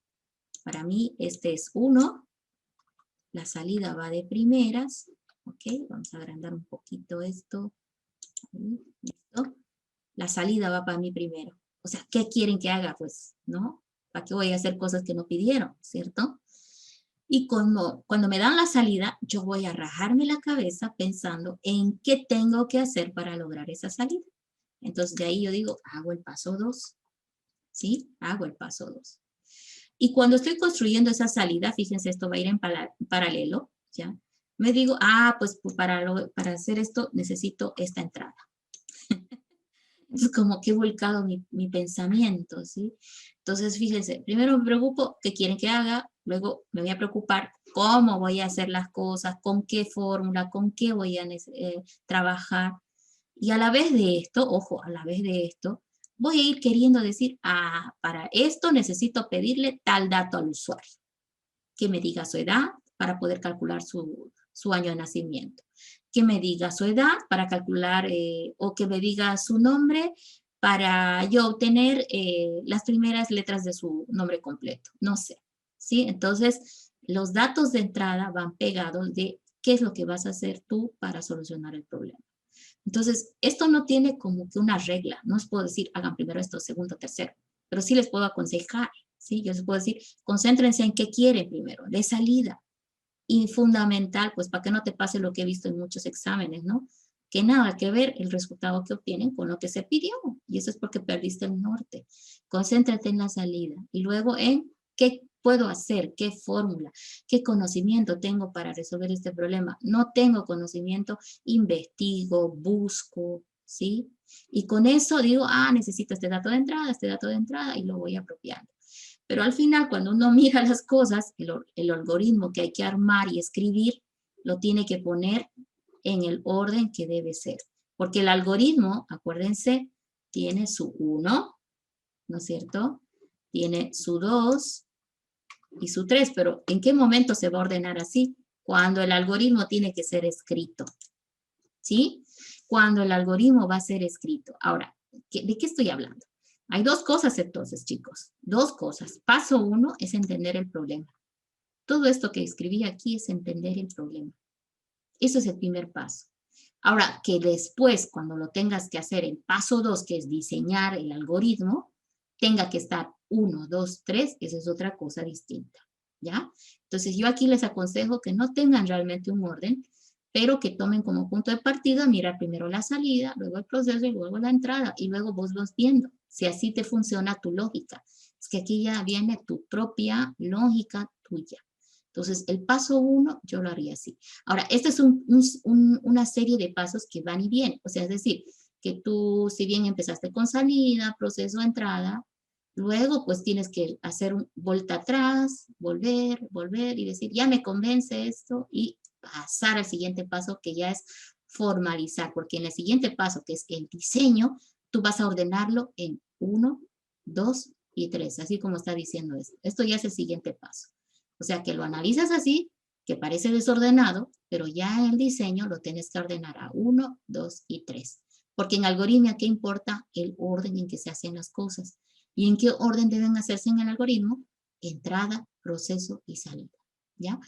B: Para mí este es 1, la salida va de primeras, ok, vamos a agrandar un poquito esto, ahí, listo. La salida va para mí primero. O sea, ¿qué quieren que haga? Pues, ¿no? ¿Para qué voy a hacer cosas que no pidieron? ¿Cierto? Y cuando me dan la salida, yo voy a rajarme la cabeza pensando en qué tengo que hacer para lograr esa salida. Entonces, de ahí yo digo, hago el paso 2. ¿Sí? Hago el paso 2. Y cuando estoy construyendo esa salida, fíjense, esto va a ir en paralelo, ¿ya? Me digo, pues para hacer esto necesito esta entrada. Es como que he volcado mi pensamiento, ¿sí? Entonces, fíjense, primero me preocupo qué quieren que haga, luego me voy a preocupar cómo voy a hacer las cosas, con qué fórmula, con qué voy a trabajar. Y a la vez de esto, ojo, a la vez de esto, voy a ir queriendo decir, para esto necesito pedirle tal dato al usuario, que me diga su edad para poder calcular su año de nacimiento, que me diga su edad para calcular o que me diga su nombre para yo obtener las primeras letras de su nombre completo, no sé, ¿sí? Entonces, los datos de entrada van pegados de qué es lo que vas a hacer tú para solucionar el problema. Entonces, esto no tiene como que una regla, no os puedo decir, hagan primero esto, segundo, tercero, pero sí les puedo aconsejar, ¿sí? Yo les puedo decir, concéntrense en qué quieren primero, de salida. Y fundamental, pues para que no te pase lo que he visto en muchos exámenes, ¿no? Que nada que ver el resultado que obtienen con lo que se pidió, y eso es porque perdiste el norte. Concéntrate en la salida, y luego en qué puedo hacer, qué fórmula, qué conocimiento tengo para resolver este problema. No tengo conocimiento, investigo, busco, ¿sí? Y con eso digo, necesito este dato de entrada, y lo voy apropiando. Pero al final, cuando uno mira las cosas, el algoritmo que hay que armar y escribir, lo tiene que poner en el orden que debe ser. Porque el algoritmo, acuérdense, tiene su 1, ¿no es cierto? Tiene su 2 y su 3, pero ¿en qué momento se va a ordenar así? Cuando el algoritmo tiene que ser escrito, ¿sí? Cuando el algoritmo va a ser escrito. Ahora, ¿de qué estoy hablando? Hay dos cosas entonces, chicos, dos cosas. Paso 1 es entender el problema. Todo esto que escribí aquí es entender el problema. Eso es el primer paso. Ahora, que después, cuando lo tengas que hacer en paso 2, que es diseñar el algoritmo, tenga que estar 1, 2, 3, esa es otra cosa distinta, ¿ya? Entonces, yo aquí les aconsejo que no tengan realmente un orden, pero que tomen como punto de partida, mirar primero la salida, luego el proceso y luego la entrada, y luego vos vas viendo si así te funciona tu lógica. Es que aquí ya viene tu propia lógica tuya. Entonces, el paso 1 yo lo haría así. Ahora, esta es una serie de pasos que van y vienen. O sea, es decir, que tú, si bien empezaste con salida, proceso, entrada, luego pues tienes que hacer vuelta atrás, volver y decir, ya me convence esto y pasar al siguiente paso que ya es formalizar, porque en el siguiente paso, que es el diseño, tú vas a ordenarlo en 1, 2 y 3, así como está diciendo esto. Esto ya es el siguiente paso. O sea, que lo analizas así, que parece desordenado, pero ya en el diseño lo tienes que ordenar a 1, 2 y 3. Porque en algoritmia, ¿qué importa? El orden en que se hacen las cosas. ¿Y en qué orden deben hacerse en el algoritmo? Entrada, proceso y salida, ¿ya?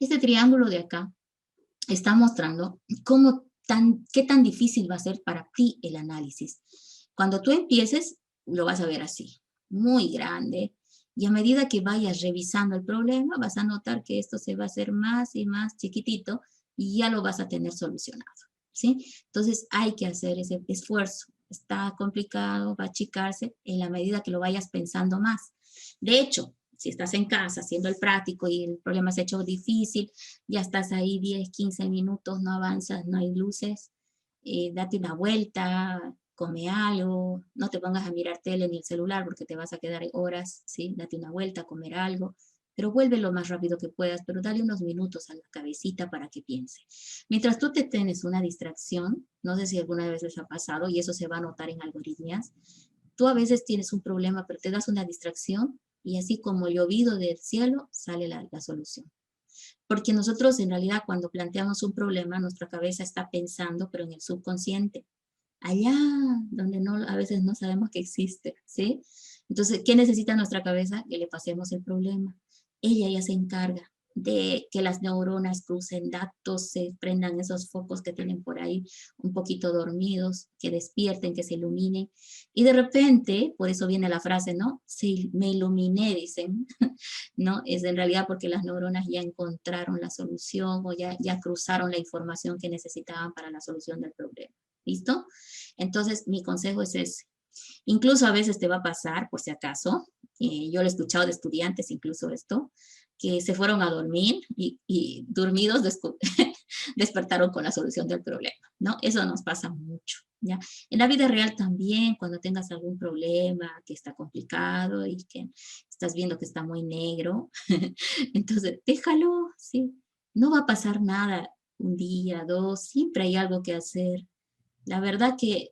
B: Este triángulo de acá está mostrando qué tan difícil va a ser para ti el análisis. Cuando tú empieces, lo vas a ver así, muy grande, y a medida que vayas revisando el problema, vas a notar que esto se va a hacer más y más chiquitito y ya lo vas a tener solucionado, ¿sí? Entonces hay que hacer ese esfuerzo. está complicado, va a achicarse en la medida que lo vayas pensando más. De hecho, si estás en casa haciendo el práctico y el problema se ha hecho difícil, ya estás ahí 10, 15 minutos, no avanzas, no hay luces, date una vuelta, come algo, no te pongas a mirar tele ni el celular porque te vas a quedar horas, ¿sí? Date una vuelta, comer algo, pero vuelve lo más rápido que puedas, pero dale unos minutos a la cabecita para que piense. Mientras tú te tienes una distracción, no sé si alguna vez les ha pasado, y eso se va a notar en algoritmias, tú a veces tienes un problema, pero te das una distracción, y así como llovido del cielo, sale la solución. Porque nosotros en realidad cuando planteamos un problema, nuestra cabeza está pensando, pero en el subconsciente, allá donde no, a veces no sabemos que existe, ¿sí? Entonces, ¿qué necesita nuestra cabeza? Que le pasemos el problema. Ella ya se encarga de que las neuronas crucen datos, se prendan esos focos que tienen por ahí un poquito dormidos, que despierten, que se iluminen. Y de repente, por eso viene la frase, ¿no? Sí, me iluminé, dicen, ¿no? Es en realidad porque las neuronas ya encontraron la solución o ya cruzaron la información que necesitaban para la solución del problema. ¿Listo? Entonces, mi consejo es ese. Incluso a veces te va a pasar, por si acaso, yo lo he escuchado de estudiantes, incluso esto, que se fueron a dormir y dormidos despertaron con la solución del problema, ¿no? Eso nos pasa mucho, ¿ya? En la vida real también, cuando tengas algún problema que está complicado y que estás viendo que está muy negro, entonces déjalo, ¿sí? No va a pasar nada un día, dos, siempre hay algo que hacer. La verdad que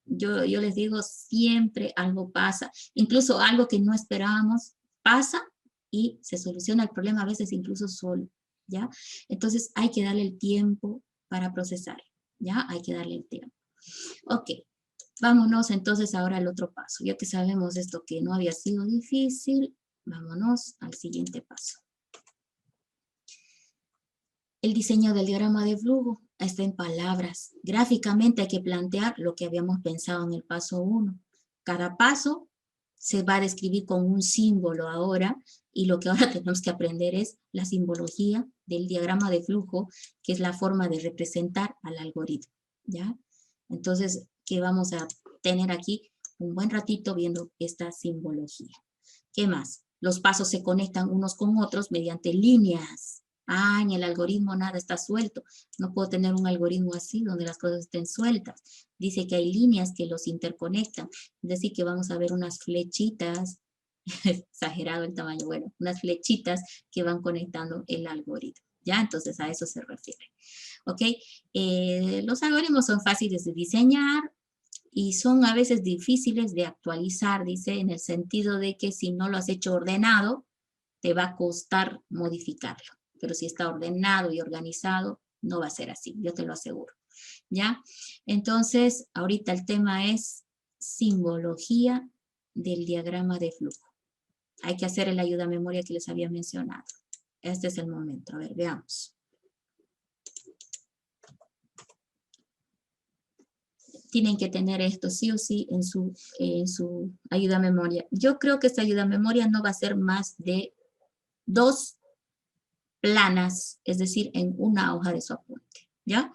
B: yo les digo, siempre algo pasa, incluso algo que no esperábamos pasa y se soluciona el problema a veces incluso solo, ¿ya? Entonces hay que darle el tiempo para procesar, ¿ya? Hay que darle el tiempo. Ok, vámonos entonces ahora al otro paso. Ya que sabemos esto que no había sido difícil, vámonos al siguiente paso. El diseño del diagrama de flujo está en palabras. Gráficamente hay que plantear lo que habíamos pensado en el paso 1. Cada paso se va a describir con un símbolo ahora, y lo que ahora tenemos que aprender es la simbología del diagrama de flujo, que es la forma de representar al algoritmo, ¿ya? Entonces, ¿qué vamos a tener aquí? Un buen ratito viendo esta simbología. ¿Qué más? Los pasos se conectan unos con otros mediante líneas. Ah, en el algoritmo nada está suelto. No puedo tener un algoritmo así donde las cosas estén sueltas. Dice que hay líneas que los interconectan. Es decir, que vamos a ver unas flechitas, exagerado el tamaño, bueno, unas flechitas que van conectando el algoritmo. ¿Ya? Entonces a eso se refiere. ¿Ok? Los algoritmos son fáciles de diseñar y son a veces difíciles de actualizar, dice, en el sentido de que si no lo has hecho ordenado, te va a costar modificarlo. Pero si está ordenado y organizado, no va a ser así, yo te lo aseguro. ¿Ya? Entonces, ahorita el tema es simbología del diagrama de flujo. Hay que hacer el ayuda a memoria que les había mencionado. Este es el momento. A ver, veamos. Tienen que tener esto sí o sí en su ayuda a memoria. Yo creo que esta ayuda a memoria no va a ser más de 2 planas, es decir, en una hoja de su apunte, ¿ya?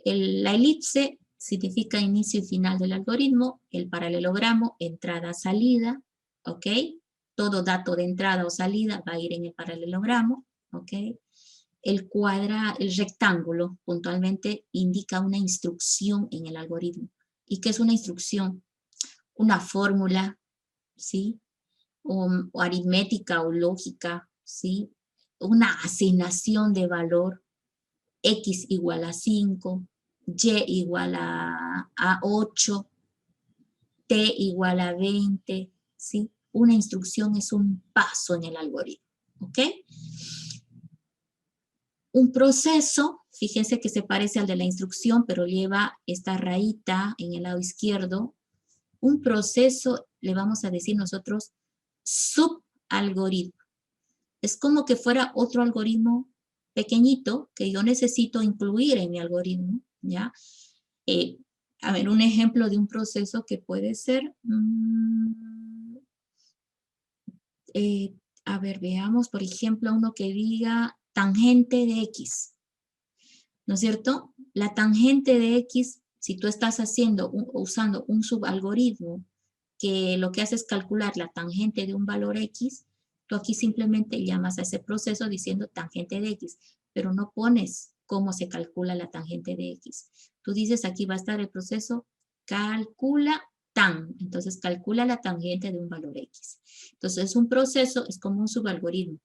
B: La elipse significa inicio y final del algoritmo, el paralelogramo, entrada-salida, ¿ok? Todo dato de entrada o salida va a ir en el paralelogramo, ¿ok? El rectángulo puntualmente indica una instrucción en el algoritmo. ¿Y qué es una instrucción? Una fórmula, ¿sí? O aritmética o lógica, ¿sí? Una asignación de valor, X igual a 5, Y igual a 8, T igual a 20, ¿sí? Una instrucción es un paso en el algoritmo, ¿ok? Un proceso, fíjense que se parece al de la instrucción, pero lleva esta rayita en el lado izquierdo. Un proceso, le vamos a decir nosotros, subalgoritmo. Es como que fuera otro algoritmo pequeñito que yo necesito incluir en mi algoritmo, ¿ya? A ver, un ejemplo de un proceso que puede ser, a ver, veamos, por ejemplo, uno que diga tangente de X, ¿no es cierto? La tangente de X Si tú estás usando un subalgoritmo que lo que hace es calcular la tangente de un valor X, tú aquí simplemente llamas a ese proceso diciendo tangente de X, pero no pones cómo se calcula la tangente de X. Tú dices aquí va a estar el proceso calcula tan, entonces calcula la tangente de un valor X. Entonces es un proceso, es como un subalgoritmo,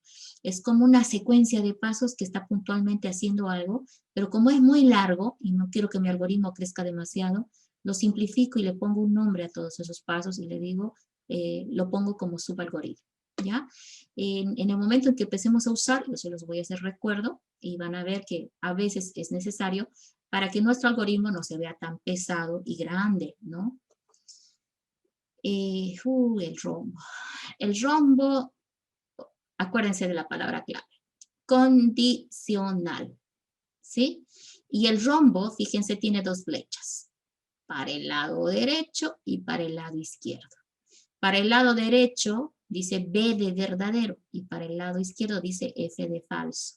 B: es como una secuencia de pasos que está puntualmente haciendo algo, pero como es muy largo y no quiero que mi algoritmo crezca demasiado, lo simplifico y le pongo un nombre a todos esos pasos y le digo, lo pongo como subalgoritmo, ¿ya? En el momento en que empecemos a usar, yo se los voy a hacer recuerdo y van a ver que a veces es necesario para que nuestro algoritmo no se vea tan pesado y grande, ¿no? El rombo. El rombo, acuérdense de la palabra clave, condicional, ¿sí? Y el rombo, fíjense, tiene dos flechas, para el lado derecho y para el lado izquierdo. Para el lado derecho dice B de verdadero y para el lado izquierdo dice F de falso.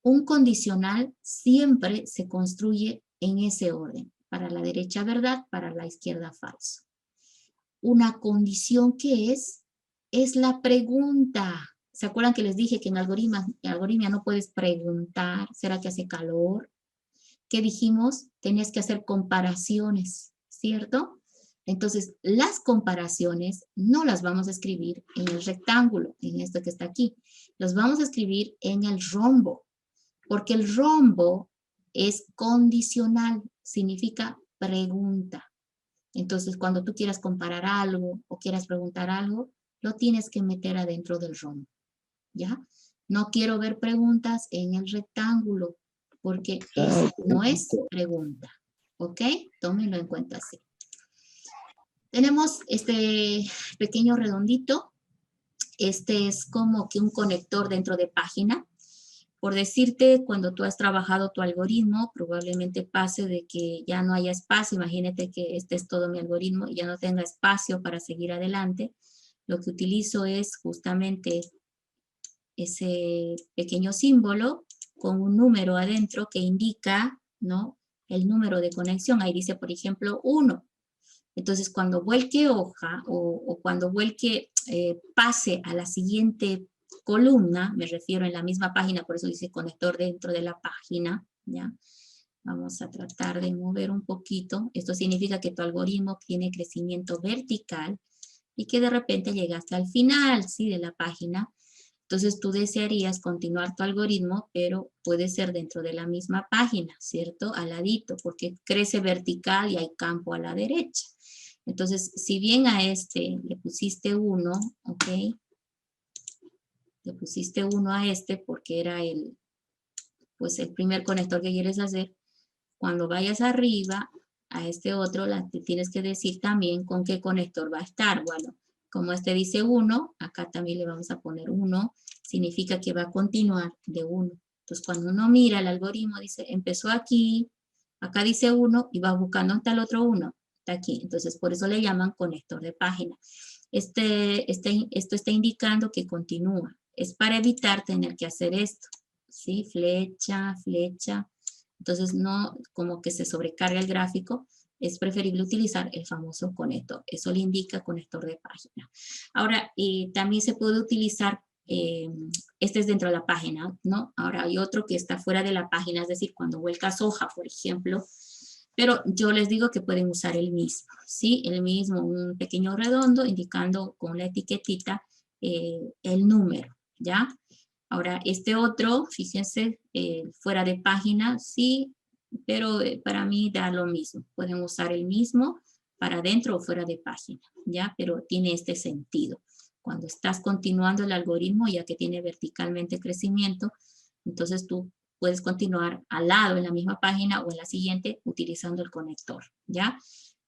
B: Un condicional siempre se construye en ese orden, para la derecha verdad, para la izquierda falso. Una condición que es la pregunta. ¿Se acuerdan que les dije que en algoritmia no puedes preguntar? ¿Será que hace calor? ¿Qué dijimos? Tenías que hacer comparaciones, ¿cierto? Entonces, las comparaciones no las vamos a escribir en el rectángulo, en esto que está aquí. Las vamos a escribir en el rombo, porque el rombo es condicional, significa pregunta. Entonces, cuando tú quieras comparar algo o quieras preguntar algo, lo tienes que meter adentro del rombo, ¿ya? No quiero ver preguntas en el rectángulo, porque eso no es pregunta, ¿ok? Tómenlo en cuenta así. Tenemos este pequeño redondito. Este es como que un conector dentro de página. Por decirte, cuando tú has trabajado tu algoritmo, probablemente pase de que ya no haya espacio. Imagínate que este es todo mi algoritmo y ya no tenga espacio para seguir adelante. Lo que utilizo es justamente ese pequeño símbolo con un número adentro que indica, ¿no?, el número de conexión. Ahí dice, por ejemplo, 1. Entonces, cuando vuelque hoja o cuando vuelque pase a la siguiente columna, me refiero en la misma página, por eso dice conector dentro de la página, ¿ya? Vamos a tratar de mover un poquito. Esto significa que tu algoritmo tiene crecimiento vertical y que de repente llegaste al final, ¿sí?, de la página. Entonces tú desearías continuar tu algoritmo, pero puede ser dentro de la misma página, ¿cierto? Al ladito, porque crece vertical y hay campo a la derecha. Entonces, si bien a este le pusiste 1, ¿ok? Le pusiste 1 a este porque era pues el primer conector que quieres hacer. Cuando vayas arriba a este otro, te tienes que decir también con qué conector va a estar. Bueno, como este dice 1, acá también le vamos a poner 1, significa que va a continuar de 1. Entonces, cuando uno mira el algoritmo, dice, empezó aquí, acá dice 1 y va buscando hasta el otro 1, está aquí. Entonces, por eso le llaman conector de página. Esto está indicando que continúa. Es para evitar tener que hacer esto, ¿sí? Flecha, flecha. Entonces, no como que se sobrecarga el gráfico, es preferible utilizar el famoso conector. Eso le indica conector de página. Ahora, también se puede utilizar, este es dentro de la página, ¿no? Ahora hay otro que está fuera de la página, es decir, cuando vuelcas hoja, por ejemplo, pero yo les digo que pueden usar el mismo, ¿sí? El mismo, un pequeño redondo indicando con la etiquetita el número, ¿ya? Ahora, este otro, fíjense, fuera de página, sí, pero para mí da lo mismo. Pueden usar el mismo para dentro o fuera de página, ¿ya? Pero tiene este sentido. Cuando estás continuando el algoritmo, ya que tiene verticalmente crecimiento, entonces tú puedes continuar al lado en la misma página o en la siguiente utilizando el conector, ¿ya?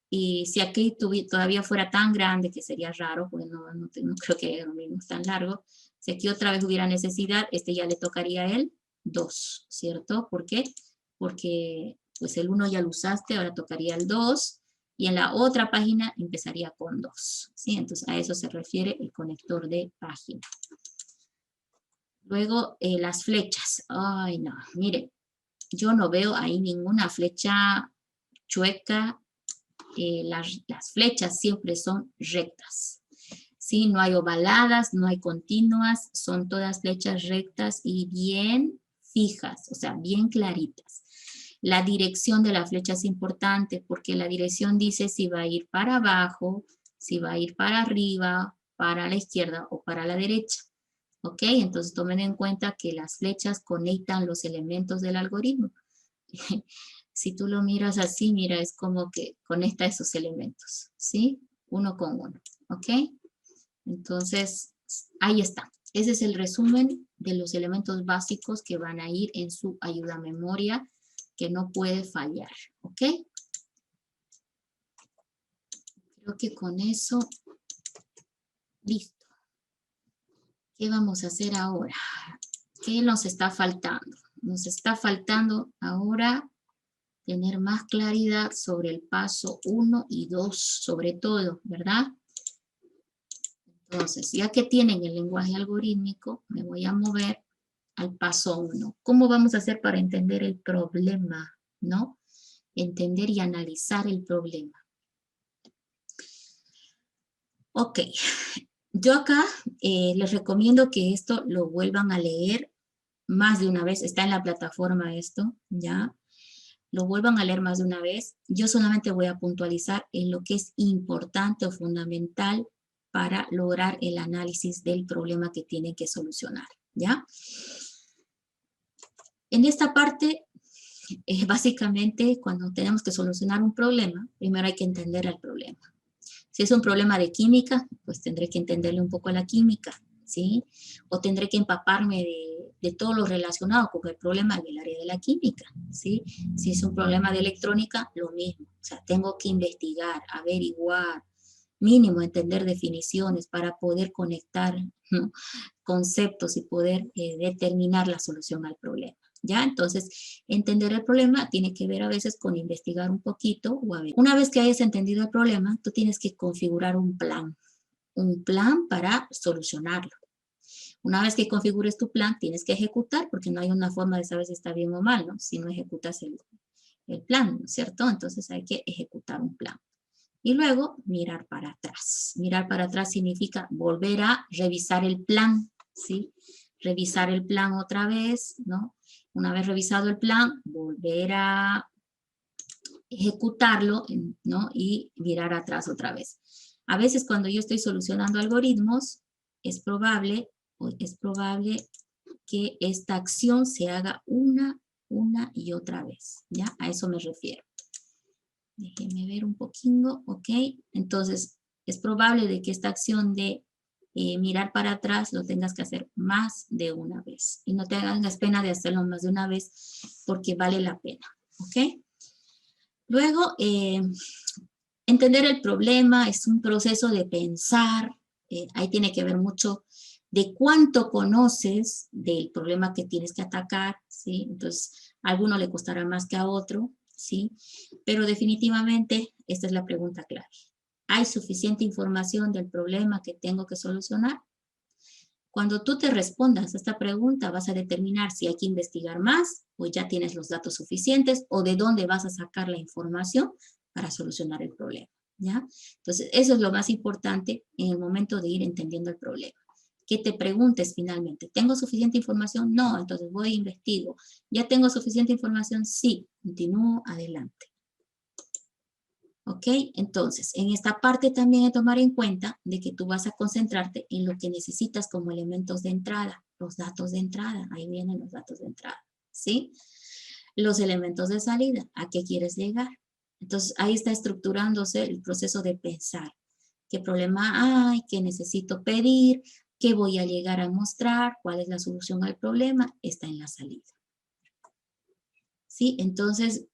B: Y si aquí todavía fuera tan grande, que sería raro, porque no creo que lo mismo es tan largo, si aquí otra vez hubiera necesidad, este ya le tocaría el 2, ¿cierto? ¿Por qué? Porque pues el 1 ya lo usaste, ahora tocaría el 2, y en la otra página empezaría con 2, ¿sí? Entonces a eso se refiere el conector de página. Luego las flechas. Ay, no, mire, yo no veo ahí ninguna flecha chueca, las flechas siempre son rectas. ¿Sí? No hay ovaladas, no hay continuas, son todas flechas rectas y bien fijas, o sea, bien claritas. La dirección de la flecha es importante porque la dirección dice si va a ir para abajo, si va a ir para arriba, para la izquierda o para la derecha. ¿Ok? Entonces tomen en cuenta que las flechas conectan los elementos del algoritmo. Si tú lo miras así, mira, es como que conecta esos elementos, ¿sí? Uno con uno, ¿ok? Entonces, ahí está. Ese es el resumen de los elementos básicos que van a ir en su ayuda a memoria, que no puede fallar, ¿ok? Creo que con eso, listo. ¿Qué vamos a hacer ahora? ¿Qué nos está faltando? Nos está faltando ahora tener más claridad sobre el paso 1 y 2, sobre todo, ¿verdad? Entonces, ya que tienen el lenguaje algorítmico, me voy a mover al paso 1. ¿Cómo vamos a hacer para entender el problema? ¿No? Entender y analizar el problema. Ok, yo acá les recomiendo que esto lo vuelvan a leer más de una vez. Está en la plataforma esto, ¿ya? Lo vuelvan a leer más de una vez. Yo solamente voy a puntualizar en lo que es importante o fundamental para lograr el análisis del problema que tienen que solucionar, ¿ya? En esta parte, básicamente, cuando tenemos que solucionar un problema, primero hay que entender el problema. Si es un problema de química, pues tendré que entenderle un poco a la química, ¿sí? O tendré que empaparme de todo lo relacionado con el problema del área de la química, ¿sí? Si es un problema de electrónica, lo mismo. O sea, tengo que investigar, averiguar, mínimo entender definiciones para poder conectar, ¿no?, conceptos y poder determinar la solución al problema. ¿Ya? Entonces, entender el problema tiene que ver a veces con investigar un poquito o a ver. Una vez que hayas entendido el problema, tú tienes que configurar un plan para solucionarlo. Una vez que configures tu plan, tienes que ejecutar, porque no hay una forma de saber si está bien o mal, ¿no? Si no ejecutas el plan, ¿no es cierto? Entonces hay que ejecutar un plan. Y luego, mirar para atrás. Mirar para atrás significa volver a revisar el plan, ¿sí? Revisar el plan otra vez, ¿no? Una vez revisado el plan, volver a ejecutarlo, ¿no? Y mirar atrás otra vez. A veces cuando yo estoy solucionando algoritmos, es probable que esta acción se haga una y otra vez, ¿ya? A eso me refiero. Déjenme ver un poquito, ¿ok? Entonces, es probable de que esta acción de mirar para atrás lo tengas que hacer más de una vez. Y no te hagas pena de hacerlo más de una vez porque vale la pena, ¿ok? Luego, entender el problema es un proceso de pensar. Ahí tiene que ver mucho de cuánto conoces del problema que tienes que atacar, ¿sí? Entonces, a alguno le costará más que a otro, ¿sí? Pero definitivamente esta es la pregunta clave. ¿Hay suficiente información del problema que tengo que solucionar? Cuando tú te respondas a esta pregunta, vas a determinar si hay que investigar más o ya tienes los datos suficientes o de dónde vas a sacar la información para solucionar el problema, ¿ya? Entonces, eso es lo más importante en el momento de ir entendiendo el problema. Que te preguntes finalmente, ¿tengo suficiente información? No, entonces voy e investigo. ¿Ya tengo suficiente información? Sí, continúo adelante. ¿Ok? Entonces, en esta parte también hay que tomar en cuenta de que tú vas a concentrarte en lo que necesitas como elementos de entrada, los datos de entrada, ahí vienen los datos de entrada, ¿sí? Los elementos de salida, ¿a qué quieres llegar? Entonces, ahí está estructurándose el proceso de pensar. ¿Qué problema hay? ¿Qué necesito pedir? ¿Qué voy a llegar a mostrar? ¿Cuál es la solución al problema? Está en la salida. ¿Sí? Entonces,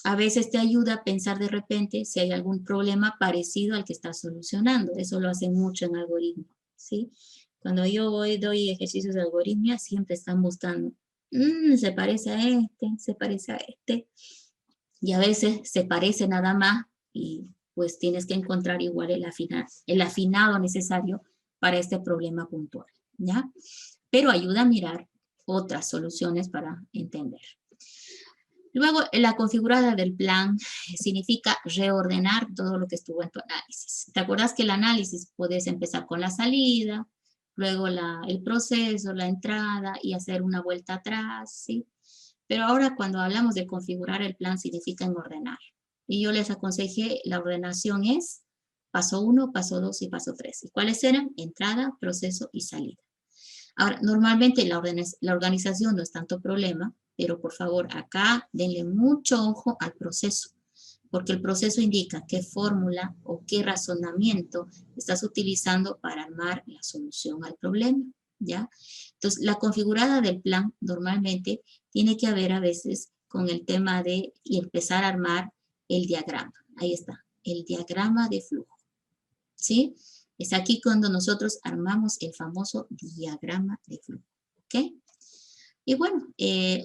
B: a veces te ayuda a pensar de repente si hay algún problema parecido al que estás solucionando. Eso lo hacen mucho en algoritmos, ¿sí? Cuando yo doy ejercicios de algoritmia, siempre están buscando, se parece a este, se parece a este. Y a veces se parece nada más y pues tienes que encontrar igual el afinado necesario para este problema puntual, ¿ya? Pero ayuda a mirar otras soluciones para entender. Luego, la configurada del plan significa reordenar todo lo que estuvo en tu análisis. ¿Te acuerdas que el análisis puedes empezar con la salida, luego el proceso, la entrada y hacer una vuelta atrás, ¿sí? Pero ahora cuando hablamos de configurar el plan significa en ordenar. Y yo les aconsejé, la ordenación es paso 1, paso 2 y paso 3. ¿Y cuáles eran? Entrada, proceso y salida. Ahora, normalmente la organización no es tanto problema, pero por favor acá denle mucho ojo al proceso, porque el proceso indica qué fórmula o qué razonamiento estás utilizando para armar la solución al problema, ¿ya? Entonces, la configurada del plan normalmente tiene que haber a veces con el tema de y empezar a armar el diagrama. Ahí está, el diagrama de flujo, ¿sí? Es aquí cuando nosotros armamos el famoso diagrama de flujo, ¿ok? Y bueno,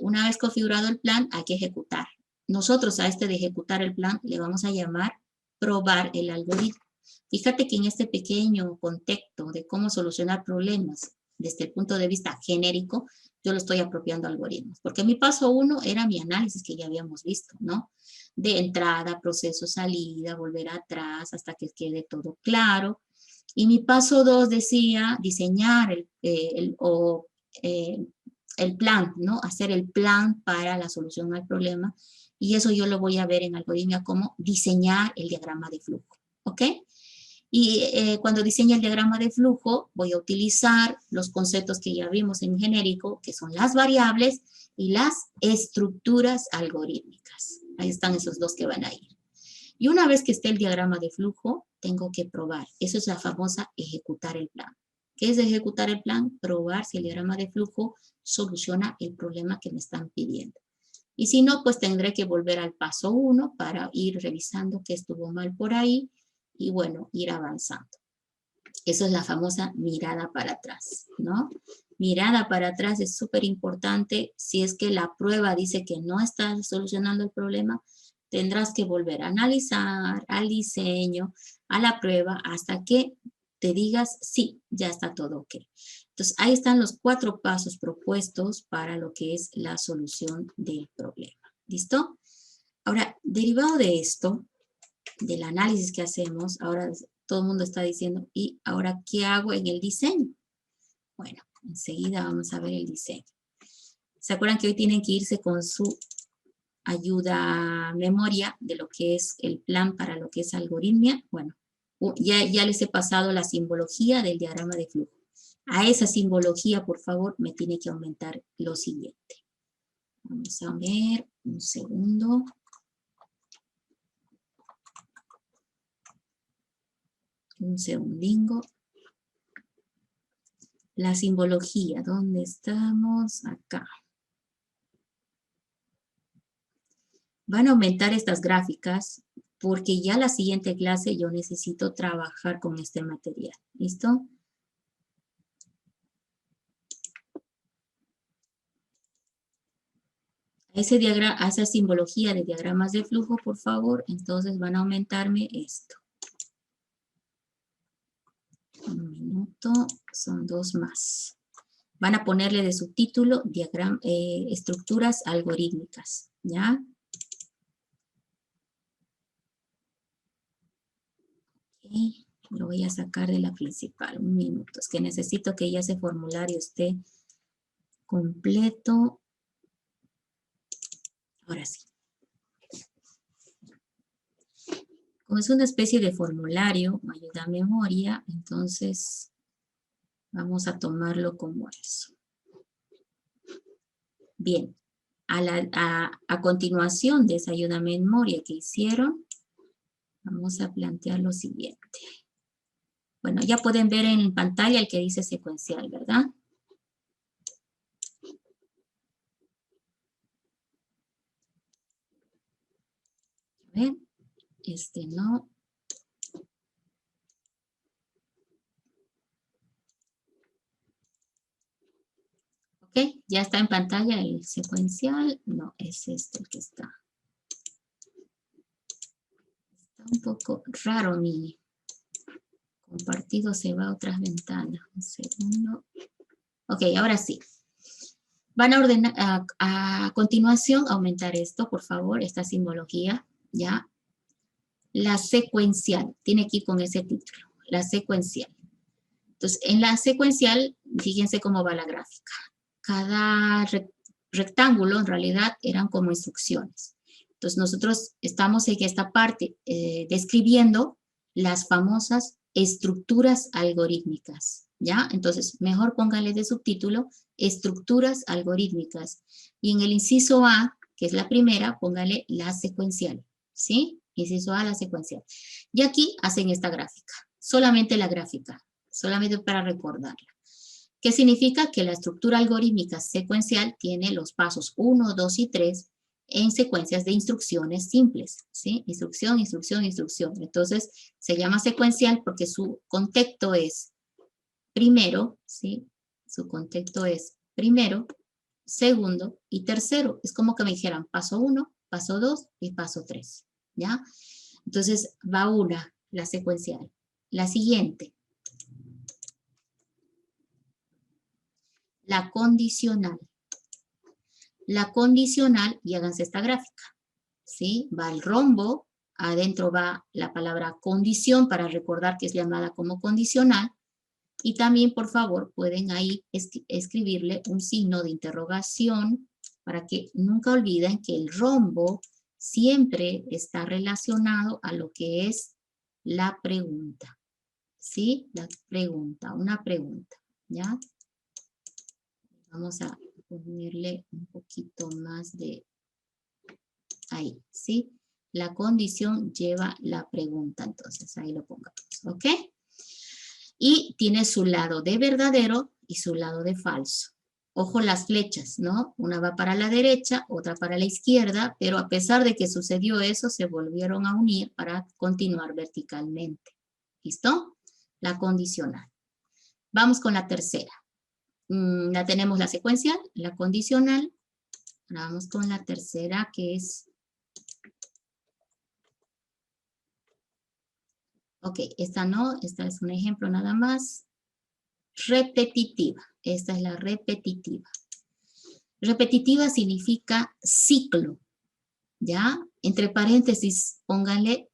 B: una vez configurado el plan, hay que ejecutar. Nosotros a este de ejecutar el plan le vamos a llamar probar el algoritmo. Fíjate que en este pequeño contexto de cómo solucionar problemas desde el punto de vista genérico, yo lo estoy apropiando algoritmos. Porque mi paso 1 era mi análisis que ya habíamos visto, ¿no? De entrada, proceso, salida, volver atrás hasta que quede todo claro. Y mi paso 2 decía diseñar el plan, ¿no? Hacer el plan para la solución al problema. Y eso yo lo voy a ver en Algoritmia como diseñar el diagrama de flujo, ¿ok? Y cuando diseño el diagrama de flujo, voy a utilizar los conceptos que ya vimos en genérico, que son las variables y las estructuras algorítmicas. Ahí están esos dos que van a ir. Y una vez que esté el diagrama de flujo, tengo que probar. Eso es la famosa ejecutar el plan. ¿Qué es ejecutar el plan? Probar si el diagrama de flujo soluciona el problema que me están pidiendo. Y si no, pues tendré que volver al paso 1 para ir revisando qué estuvo mal por ahí y bueno, ir avanzando. Eso es la famosa mirada para atrás, ¿no? Mirada para atrás es súper importante. Si es que la prueba dice que no está solucionando el problema, tendrás que volver a analizar al diseño, a la prueba, hasta que te digas, sí, ya está todo ok. Entonces, ahí están los 4 pasos propuestos para lo que es la solución del problema. ¿Listo? Ahora, derivado de esto, del análisis que hacemos, ahora todo el mundo está diciendo, ¿y ahora qué hago en el diseño? Bueno, enseguida vamos a ver el diseño. ¿Se acuerdan que hoy tienen que irse con su ayuda memoria de lo que es el plan para lo que es algoritmia? Bueno, ya les he pasado la simbología del diagrama de flujo. A esa simbología, por favor, me tiene que aumentar lo siguiente. Vamos a ver, un segundo. Un segundingo. La simbología, ¿dónde estamos? Acá. Van a aumentar estas gráficas porque ya la siguiente clase yo necesito trabajar con este material. ¿Listo? A esa simbología de diagramas de flujo, por favor, entonces van a aumentarme esto. Un minuto, son 2 más. Van a ponerle de subtítulo estructuras algorítmicas, ¿ya? Okay. Lo voy a sacar de la principal, un minuto. Es que necesito que ya ese formulario esté completo. Ahora sí. Como es una especie de formulario, ayuda a memoria, entonces vamos a tomarlo como eso. Bien, a continuación de esa ayuda a memoria que hicieron, vamos a plantear lo siguiente. Bueno, ya pueden ver en pantalla el que dice secuencial, ¿verdad? A ver, no. Ok, ya está en pantalla el secuencial. No, es este el que está. Está un poco raro mi compartido, se va a otras ventanas. Un segundo. Ok, ahora sí. Van a ordenar, a continuación, aumentar esto, por favor, esta simbología, ¿ya? La secuencial, tiene que ir con ese título, la secuencial. Entonces, en la secuencial, fíjense cómo va la gráfica. Cada rectángulo, en realidad, eran como instrucciones. Entonces, nosotros estamos en esta parte describiendo las famosas estructuras algorítmicas, ¿ya? Entonces, mejor pónganle de subtítulo, estructuras algorítmicas. Y en el inciso A, que es la primera, pónganle la secuencial, ¿sí? Inciso A, la secuencial. Y aquí hacen esta gráfica, solamente la gráfica, solamente para recordarla. ¿Qué significa? Que la estructura algorítmica secuencial tiene los pasos 1, 2 y 3 en secuencias de instrucciones simples, ¿sí? Instrucción, instrucción, instrucción. Entonces, se llama secuencial porque su contexto es primero, ¿sí? Su contexto es primero, segundo y tercero. Es como que me dijeran paso 1, paso 2 y paso 3, ¿ya? Entonces, va una, la secuencial. La siguiente, la condicional. La condicional, y háganse esta gráfica, ¿sí? Va el rombo, adentro va la palabra condición para recordar que es llamada como condicional, y también, por favor, pueden ahí escribirle un signo de interrogación para que nunca olviden que el rombo siempre está relacionado a lo que es la pregunta, ¿sí? La pregunta, una pregunta, ¿ya? Vamos a ponerle un poquito más de ahí, ¿sí? La condición lleva la pregunta, entonces ahí lo pongamos, ¿ok? Y tiene su lado de verdadero y su lado de falso. Ojo las flechas, ¿no? Una va para la derecha, otra para la izquierda, pero a pesar de que sucedió eso, se volvieron a unir para continuar verticalmente. ¿Listo? La condicional. Vamos con la tercera. Ya tenemos la secuencial, la condicional. Ahora vamos con la tercera, que es... Ok, esta no, esta es un ejemplo nada más. Repetitiva, esta es la repetitiva. Repetitiva significa ciclo, ¿ya? Entre paréntesis, pónganle,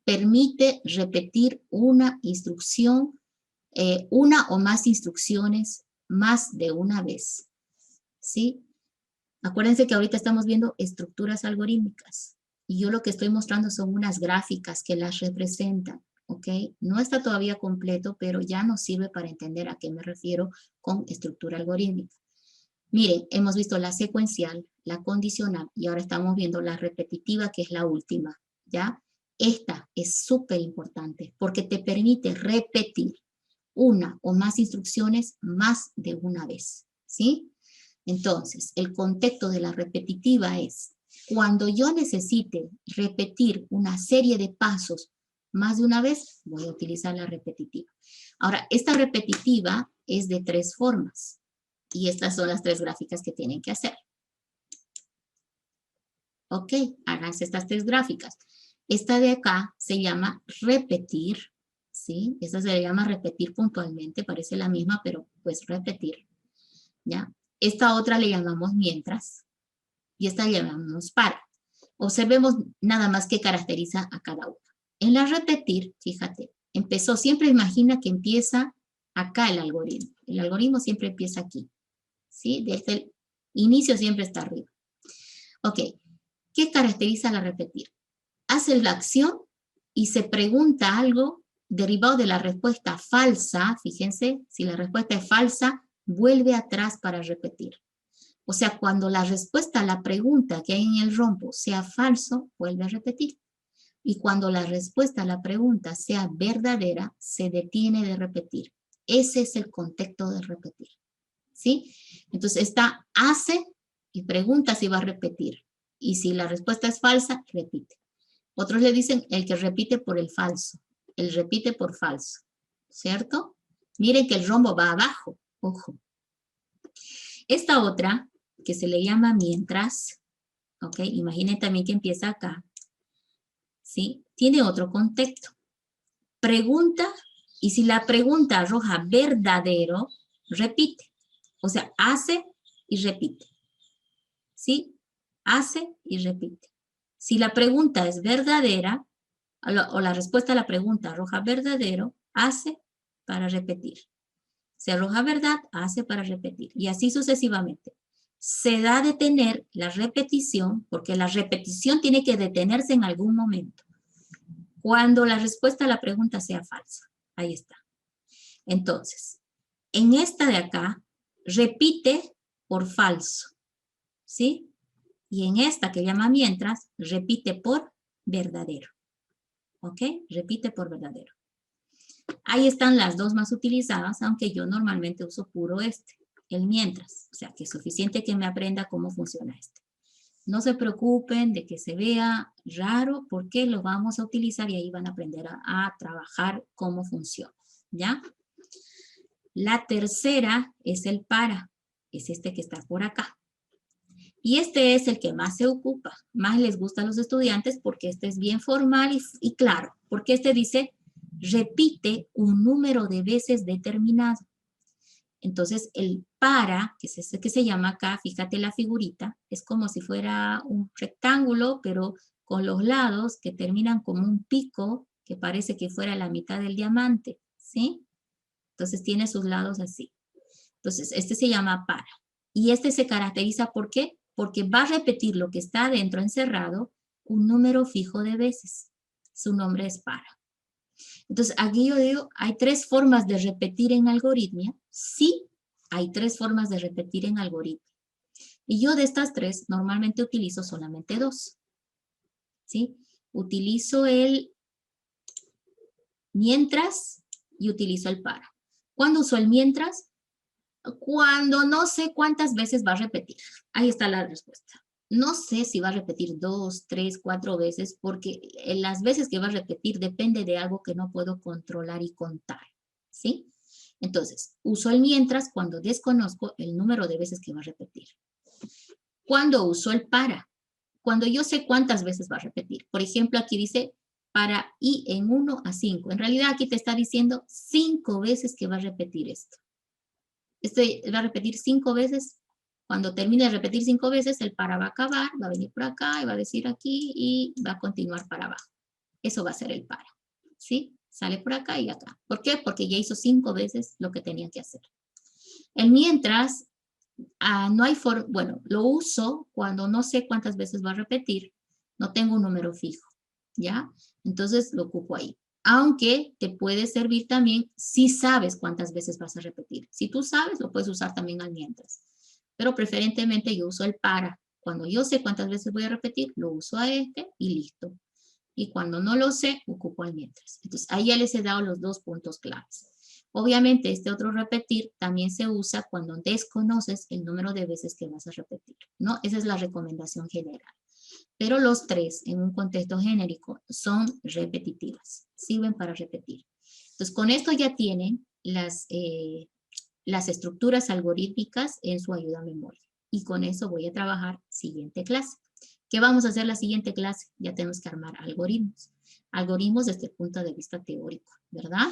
B: permite repetir una instrucción, una o más instrucciones más de una vez, ¿sí? Acuérdense que ahorita estamos viendo estructuras algorítmicas y yo lo que estoy mostrando son unas gráficas que las representan, ¿ok? No está todavía completo, pero ya nos sirve para entender a qué me refiero con estructura algorítmica. Miren, hemos visto la secuencial, la condicional y ahora estamos viendo la repetitiva, que es la última, ¿ya? Esta es súper importante porque te permite repetir una o más instrucciones más de una vez, ¿sí? Entonces, el contexto de la repetitiva es cuando yo necesite repetir una serie de pasos más de una vez, voy a utilizar la repetitiva. Ahora, esta repetitiva es de 3 formas y estas son las 3 gráficas que tienen que hacer. Ok, háganse estas 3 gráficas. Esta de acá se llama repetir, ¿sí? Esta se llama repetir puntualmente, parece la misma, pero pues repetir, ¿ya? Esta otra le llamamos mientras y esta le llamamos para. Observemos nada más qué caracteriza a cada una. En la repetir, fíjate, empezó, siempre imagina que empieza acá el algoritmo. El algoritmo siempre empieza aquí, ¿sí? Desde el inicio siempre está arriba. Ok, ¿qué caracteriza la repetir? Hace la acción y se pregunta algo derivado de la respuesta falsa. Fíjense, si la respuesta es falsa, vuelve atrás para repetir. O sea, cuando la respuesta a la pregunta que hay en el rombo sea falso, vuelve a repetir. Y cuando la respuesta a la pregunta sea verdadera, se detiene de repetir. Ese es el contexto de repetir, ¿sí? Entonces, esta hace y pregunta si va a repetir. Y si la respuesta es falsa, repite. Otros le dicen el que repite por el falso. El repite por falso, ¿cierto? Miren que el rombo va abajo, ojo. Esta otra, que se le llama mientras, ¿ok? Imaginen también que empieza acá, ¿sí? Tiene otro contexto. Pregunta, y si la pregunta arroja verdadero, repite. O sea, hace y repite. ¿Sí? Hace y repite. Si la pregunta es verdadera, o la respuesta a la pregunta arroja verdadero, hace para repetir. Si arroja verdad, hace para repetir. Y así sucesivamente. Se da a detener la repetición, porque la repetición tiene que detenerse en algún momento, cuando la respuesta a la pregunta sea falsa. Ahí está. Entonces, en esta de acá, repite por falso, ¿sí? Y en esta que llama mientras, repite por verdadero. ¿Ok? Repite por verdadero. Ahí están las dos más utilizadas, aunque yo normalmente uso puro el mientras. O sea, que es suficiente que me aprenda cómo funciona este. No se preocupen de que se vea raro, porque lo vamos a utilizar y ahí van a aprender a trabajar cómo funciona. ¿Ya? La tercera es el para. Es este que está por acá. Y este es el que más se ocupa, más les gusta a los estudiantes porque este es bien formal y claro, porque este dice, repite un número de veces determinado. Entonces el para, que es este que se llama acá, fíjate la figurita, es como si fuera un rectángulo, pero con los lados que terminan como un pico, que parece que fuera la mitad del diamante, ¿sí? Entonces tiene sus lados así. Entonces este se llama para. Y este se caracteriza ¿por qué? Porque va a repetir lo que está adentro encerrado un número fijo de veces. Su nombre es para. Entonces, aquí yo digo, hay tres formas de repetir en algoritmia. Sí, hay tres formas de repetir en algoritmia. Y yo de estas tres, normalmente utilizo solamente dos. ¿Sí? Utilizo el mientras y utilizo el para. ¿Cuándo uso el mientras? Cuando no sé cuántas veces va a repetir. Ahí está la respuesta. No sé si va a repetir 2, 3, 4 veces, porque las veces que va a repetir depende de algo que no puedo controlar y contar, ¿sí? Entonces, uso el mientras cuando desconozco el número de veces que va a repetir. ¿Cuándo uso el para? Cuando yo sé cuántas veces va a repetir. Por ejemplo, aquí dice para i en 1 a 5. En realidad aquí te está diciendo 5 veces que va a repetir esto. Este va a repetir 5 veces. Cuando termine de repetir 5 veces, el para va a acabar, va a venir por acá y va a decir aquí y va a continuar para abajo. Eso va a ser el para. ¿Sí? Sale por acá y acá. ¿Por qué? Porque ya hizo 5 veces lo que tenía que hacer. El mientras, no hay forma, bueno, lo uso cuando no sé cuántas veces va a repetir, no tengo un número fijo, ¿ya? Entonces lo ocupo ahí. Aunque te puede servir también si sabes cuántas veces vas a repetir. Si tú sabes, lo puedes usar también al mientras. Pero preferentemente yo uso el para. Cuando yo sé cuántas veces voy a repetir, lo uso a este y listo. Y cuando no lo sé, ocupo al mientras. Entonces, ahí ya les he dado los dos puntos claves. Obviamente, este otro repetir también se usa cuando desconoces el número de veces que vas a repetir, ¿no? Esa es la recomendación general. Pero los tres, en un contexto genérico, son repetitivas. Sirven para repetir. Entonces, con esto ya tienen las estructuras algorítmicas en su ayuda a memoria. Y con eso voy a trabajar siguiente clase. ¿Qué vamos a hacer la siguiente clase? Ya tenemos que armar algoritmos. Algoritmos desde el punto de vista teórico, ¿verdad?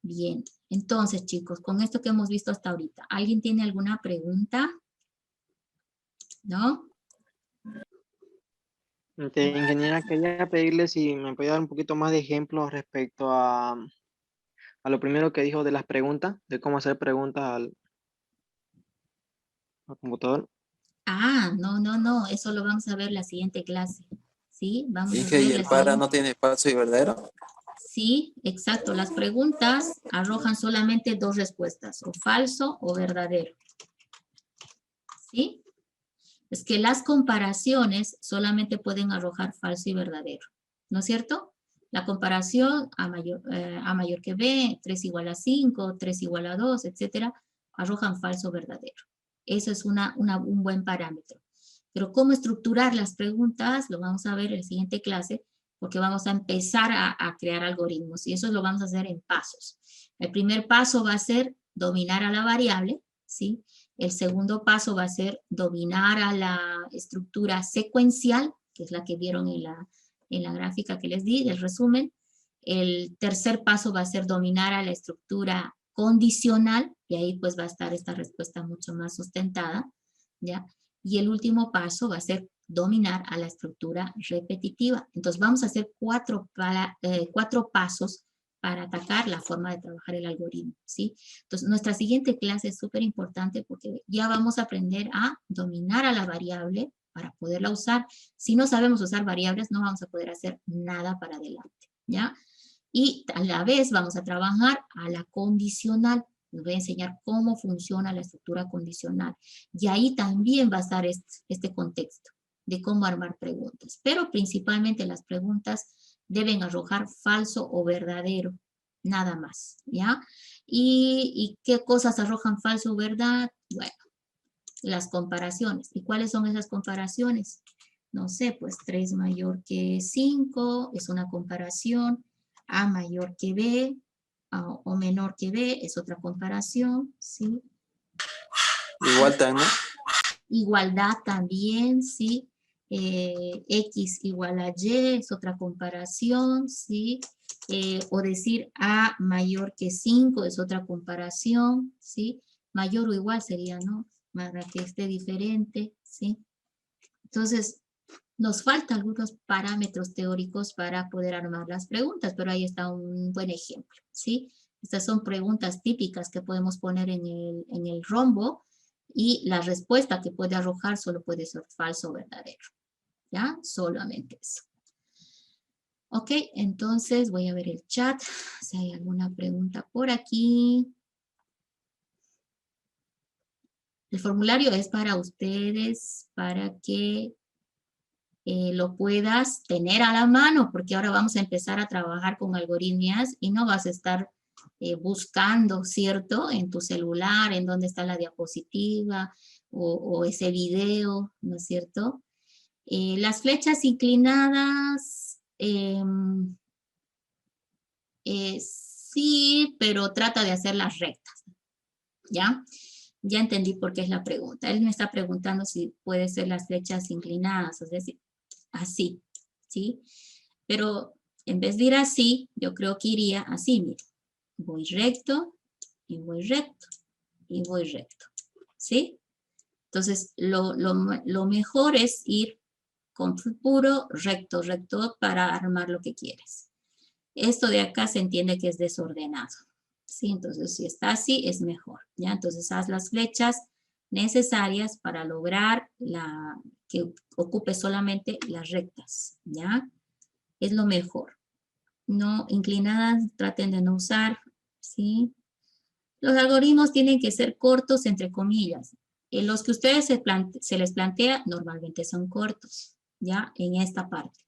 B: Bien, entonces chicos, con esto que hemos visto hasta ahorita, ¿alguien tiene alguna pregunta? ¿No?
C: Ingeniera, quería pedirle si me podía dar un poquito más de ejemplos respecto a lo primero que dijo de las preguntas, de cómo hacer preguntas al computador.
B: No, eso lo vamos a ver la siguiente clase. ¿Sí? Vamos a
D: Dije,
B: ver
D: ¿y
B: la
D: el para
B: siguiente.
D: no tiene falso y verdadero?
B: Sí, exacto. Las preguntas arrojan solamente dos respuestas, o falso o verdadero. ¿Sí? Es que las comparaciones solamente pueden arrojar falso y verdadero. ¿No es cierto? La comparación a mayor que B, 3 igual a 5, 3 igual a 2, etcétera, arrojan falso o verdadero. Eso es un buen parámetro. Pero cómo estructurar las preguntas lo vamos a ver en la siguiente clase, porque vamos a empezar a crear algoritmos y eso lo vamos a hacer en pasos. El primer paso va a ser dominar a la variable, ¿sí? El segundo paso va a ser dominar a la estructura secuencial, que es la que vieron en la gráfica que les di, del resumen. El tercer paso va a ser dominar a la estructura condicional, y ahí pues va a estar esta respuesta mucho más sustentada, ¿ya? Y el último paso va a ser dominar a la estructura repetitiva. Entonces vamos a hacer cuatro pasos para atacar la forma de trabajar el algoritmo, ¿sí? Entonces nuestra siguiente clase es súper importante porque ya vamos a aprender a dominar a la variable para poderla usar. Si no sabemos usar variables, no vamos a poder hacer nada para adelante, ¿ya? Y a la vez vamos a trabajar a la condicional. Les voy a enseñar cómo funciona la estructura condicional. Y ahí también va a estar este contexto de cómo armar preguntas. Pero principalmente las preguntas deben arrojar falso o verdadero, nada más, ¿ya? ¿Y qué cosas arrojan falso o verdad? Bueno, las comparaciones. ¿Y cuáles son esas comparaciones? No sé, pues 3 mayor que 5 es una comparación, A mayor que B o menor que B es otra comparación, ¿sí?
D: Igualdad, ¿no?
B: Igualdad también, ¿sí? X igual a Y es otra comparación, ¿sí? O decir A mayor que 5 es otra comparación, ¿sí? Mayor o igual sería, ¿no? Para que esté diferente, ¿sí? Entonces, nos faltan algunos parámetros teóricos para poder armar las preguntas, pero ahí está un buen ejemplo, ¿sí? Estas son preguntas típicas que podemos poner en el rombo y la respuesta que puede arrojar solo puede ser falso o verdadero, ¿ya? Solamente eso. Ok, entonces voy a ver el chat, si hay alguna pregunta por aquí. El formulario es para ustedes, para que lo puedas tener a la mano, porque ahora vamos a empezar a trabajar con algoritmias y no vas a estar buscando, ¿cierto? En tu celular, en dónde está la diapositiva o ese video, ¿no es cierto? Las flechas inclinadas, sí, pero trata de hacerlas rectas, ¿ya? Ya entendí por qué es la pregunta. Él me está preguntando si puede ser las flechas inclinadas, es decir, así, ¿sí? Pero en vez de ir así, yo creo que iría así, mire. Voy recto, y voy recto, y voy recto, ¿sí? Entonces, lo mejor es ir con puro recto, recto para armar lo que quieres. Esto de acá se entiende que es desordenado, ¿sí? Entonces, si está así, es mejor, ¿ya? Entonces, haz las flechas necesarias para lograr que ocupe solamente las rectas, ¿ya? Es lo mejor. No inclinadas, traten de no usar, ¿sí? Los algoritmos tienen que ser cortos, entre comillas. Los que ustedes se les plantea, normalmente son cortos, ¿ya? En esta parte.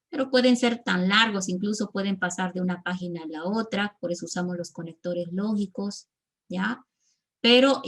B: Pero pueden ser tan largos, incluso pueden pasar de una página a la otra, por eso usamos los conectores lógicos, ¿ya? Pero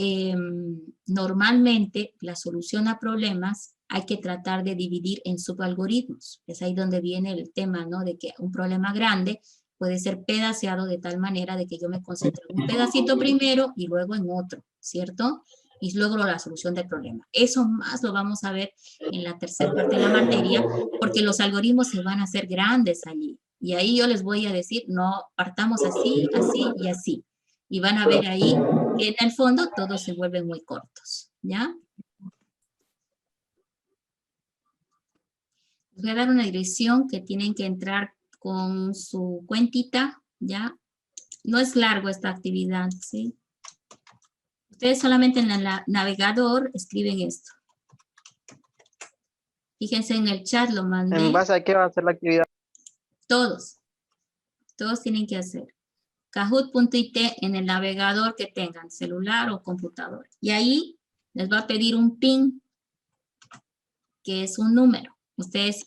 B: normalmente la solución a problemas hay que tratar de dividir en subalgoritmos. Es ahí donde viene el tema, ¿no? De que un problema grande puede ser pedaceado de tal manera de que yo me concentro en un pedacito primero y luego en otro, ¿cierto? Y logro la solución del problema. Eso más lo vamos a ver en la tercera parte de la materia, porque los algoritmos se van a hacer grandes allí. Y ahí yo les voy a decir, no, partamos así, así y así. Y van a ver ahí que en el fondo todos se vuelven muy cortos, ¿ya? Les voy a dar una dirección que tienen que entrar con su cuentita, ¿ya? No es largo esta actividad, ¿sí? Ustedes solamente en el navegador escriben esto. Fíjense en el chat, lo mandé.
C: ¿En base a qué va a ser la actividad?
B: Todos tienen que hacer. Kahoot.it en el navegador que tengan, celular o computadora. Y ahí les va a pedir un PIN, que es un número. Ustedes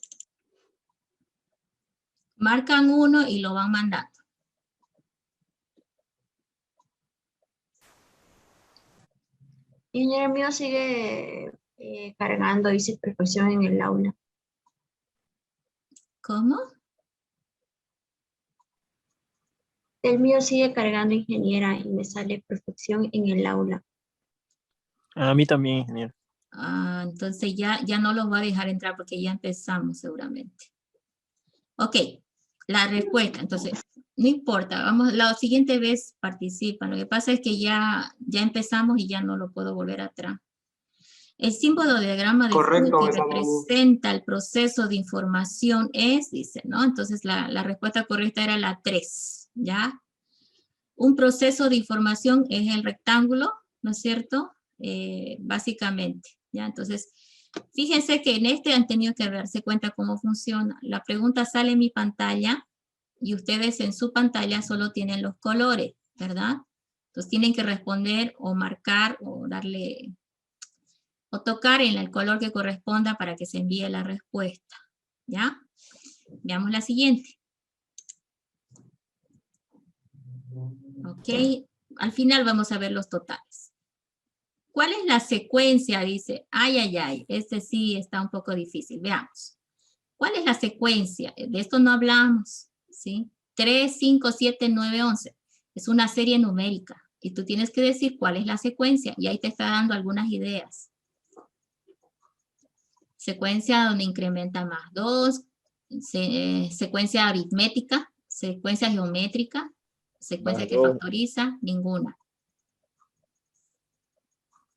B: marcan uno y lo van mandando.
E: Y el mío sigue cargando, dice perfección en el aula.
B: ¿Cómo?
E: El mío sigue cargando, ingeniera, y me sale perfección en el aula.
D: A mí también, ingeniero.
B: Entonces ya no los va a dejar entrar porque ya empezamos seguramente. Ok, La respuesta, entonces, no importa, vamos, la siguiente vez participan. Lo que pasa es que ya empezamos y ya no lo puedo volver atrás. El símbolo de diagrama de
F: Correcto,
B: flujo que
F: esa no.
B: representa el proceso de información es, dice, ¿no? Entonces la respuesta correcta era la 3, ¿ya? Un proceso de información es el rectángulo, ¿no es cierto? Básicamente, ¿ya? Entonces, fíjense que en este han tenido que darse cuenta cómo funciona. La pregunta sale en mi pantalla y ustedes en su pantalla solo tienen los colores, ¿verdad? Entonces tienen que responder o marcar o darle, o tocar en el color que corresponda para que se envíe la respuesta, ¿ya? Veamos la siguiente. Ok, al final vamos a ver los totales. ¿Cuál es la secuencia? Dice, ay, este sí está un poco difícil. Veamos. ¿Cuál es la secuencia? De esto no hablamos, ¿sí? 3, 5, 7, 9, 11. Es una serie numérica. Y tú tienes que decir cuál es la secuencia. Y ahí te está dando algunas ideas. Secuencia donde incrementa más 2. Secuencia aritmética. Secuencia geométrica. Secuencia que factoriza. Ninguna.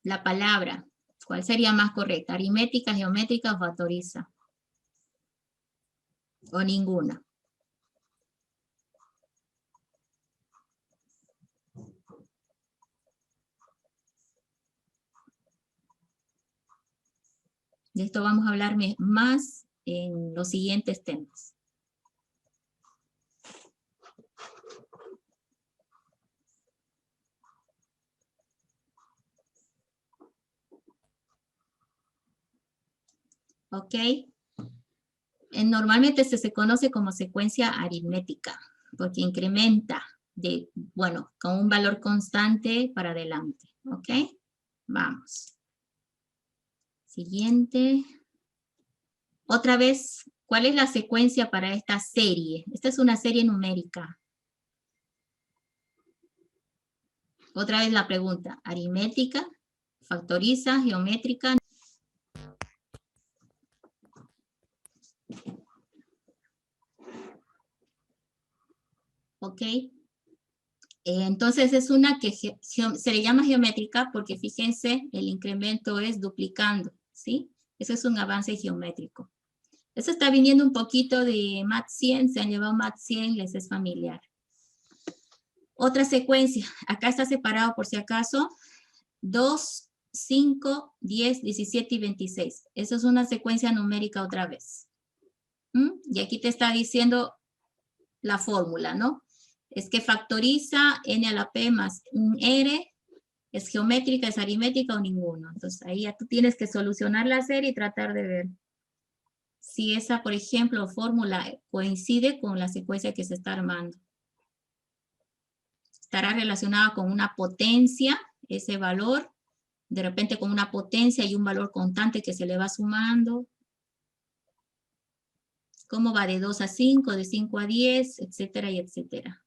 B: La palabra, ¿cuál sería más correcta? ¿Aritmética, geométrica o factoriza? ¿O ninguna? De esto vamos a hablar más en los siguientes temas. ¿Ok? Normalmente se conoce como secuencia aritmética, porque incrementa con un valor constante para adelante. ¿Ok? Vamos. Siguiente. Otra vez, ¿cuál es la secuencia para esta serie? Esta es una serie numérica. Otra vez la pregunta, aritmética, factoriza, geométrica. ¿Ok? Entonces es una que se le llama geométrica porque fíjense, el incremento es duplicando, ¿sí? Eso es un avance geométrico. Eso está viniendo un poquito de Mat 100, se han llevado Mat 100, les es familiar. Otra secuencia, acá está separado por si acaso, 2, 5, 10, 17 y 26. Eso es una secuencia numérica otra vez. Y aquí te está diciendo la fórmula, ¿no? Es que factoriza n a la p más un r, es geométrica, es aritmética o ninguno. Entonces ahí ya tú tienes que solucionar la serie y tratar de ver si esa, por ejemplo, fórmula coincide con la secuencia que se está armando. Estará relacionada con una potencia, ese valor, de repente con una potencia y un valor constante que se le va sumando. ¿Cómo va de 2 a 5, de 5 a 10, etcétera y etcétera?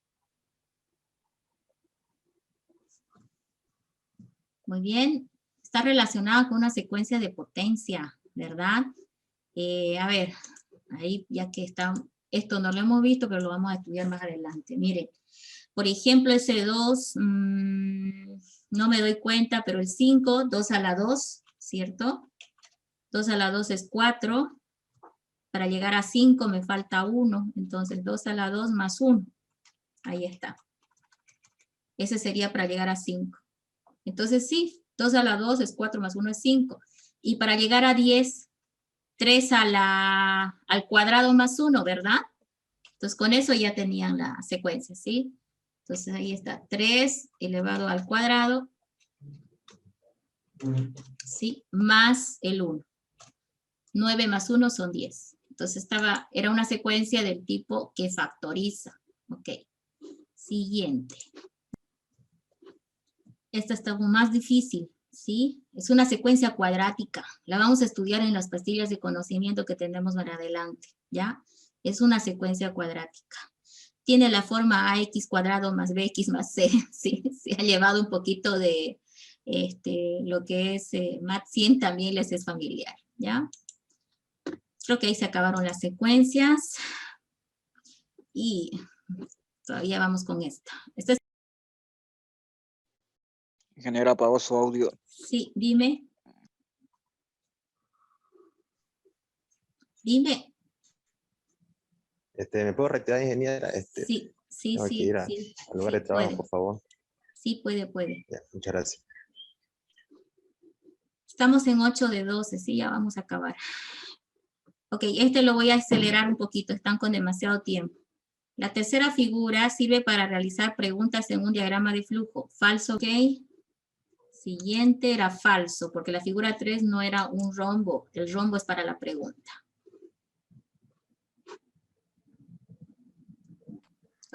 B: Muy bien, está relacionada con una secuencia de potencia, ¿verdad? A ver, ahí ya que está, esto no lo hemos visto, pero lo vamos a estudiar más adelante. Miren, por ejemplo, ese 2, no me doy cuenta, pero el 5, 2 a la 2, ¿cierto? 2 a la 2 es 4. Para llegar a 5 me falta 1, entonces 2 a la 2 más 1. Ahí está. Ese sería para llegar a 5. Entonces sí, 2 a la 2 es 4 más 1 es 5. Y para llegar a 10, 3 al cuadrado más 1, ¿verdad? Entonces con eso ya tenían la secuencia, ¿sí? Entonces ahí está, 3 elevado al cuadrado, ¿sí? Más el 1. 9 más 1 son 10. Entonces era una secuencia del tipo que factoriza. Ok. Siguiente. Esta está más difícil, ¿sí? Es una secuencia cuadrática. La vamos a estudiar en las pastillas de conocimiento que tenemos más adelante, ¿ya? Es una secuencia cuadrática. Tiene la forma ax cuadrado más bx más c, ¿sí? Se ha llevado un poquito de lo que es Mat 100, también les es familiar, ¿ya? Creo que ahí se acabaron las secuencias. Y todavía vamos con esta. Esta es...
D: Ingeniero, apagó su audio.
B: Sí, dime. Dime.
F: ¿Me puedo retirar, ingeniera?
B: Sí, sí,
F: Tengo que
B: sí,
F: ir
B: sí.
F: al lugar
B: Sí,
F: de trabajo,
B: puede.
F: por favor.
B: Sí, puede.
F: Ya, muchas gracias.
B: Estamos en 8 de 12, sí, ya vamos a acabar. Ok, este lo voy a acelerar un poquito, están con demasiado tiempo. La tercera figura sirve para realizar preguntas en un diagrama de flujo. Falso, ok. Siguiente era falso, porque la figura 3 no era un rombo. El rombo es para la pregunta.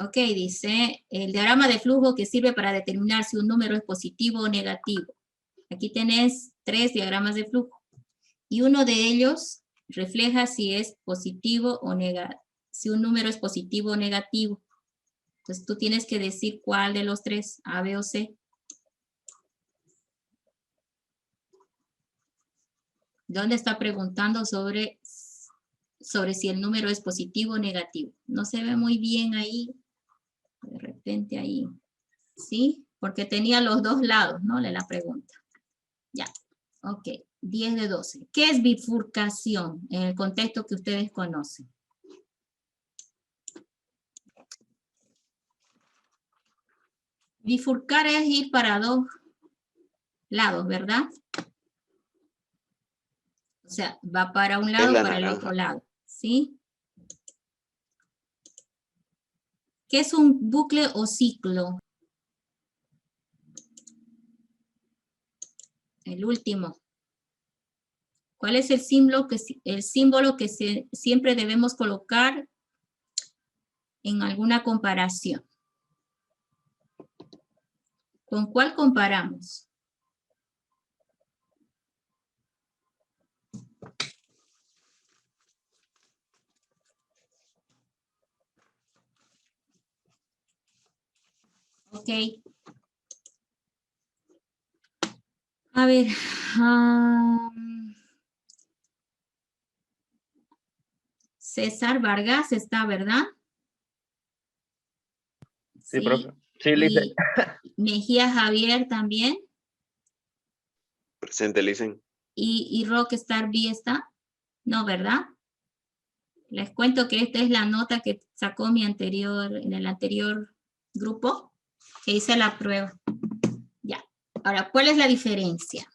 B: Ok, dice, el diagrama de flujo que sirve para determinar si un número es positivo o negativo. Aquí tenés 3 diagramas de flujo. Y uno de ellos refleja si es positivo o negativo, si un número es positivo o negativo. Entonces tú tienes que decir cuál de los 3, A, B o C. ¿Dónde está preguntando sobre si el número es positivo o negativo? No se ve muy bien ahí. De repente ahí. ¿Sí? Porque tenía los dos lados, ¿no? De la pregunta. Ya. Ok. 10 de 12. ¿Qué es bifurcación en el contexto que ustedes conocen? Bifurcar es ir para dos lados, ¿verdad? O sea, va para un lado o para el otro lado, ¿sí? ¿Qué es un bucle o ciclo? El último. ¿Cuál es el símbolo que siempre debemos colocar en alguna comparación? ¿Con cuál comparamos? Ok. A ver. César Vargas está, ¿verdad?
A: Sí, profe. Sí,
B: Y Mejía Javier también.
F: Presente, Licen.
B: Y Rockstar B está. No, ¿verdad? Les cuento que esta es la nota que sacó en el anterior grupo, que hice la prueba. Ya. Ahora, ¿cuál es la diferencia?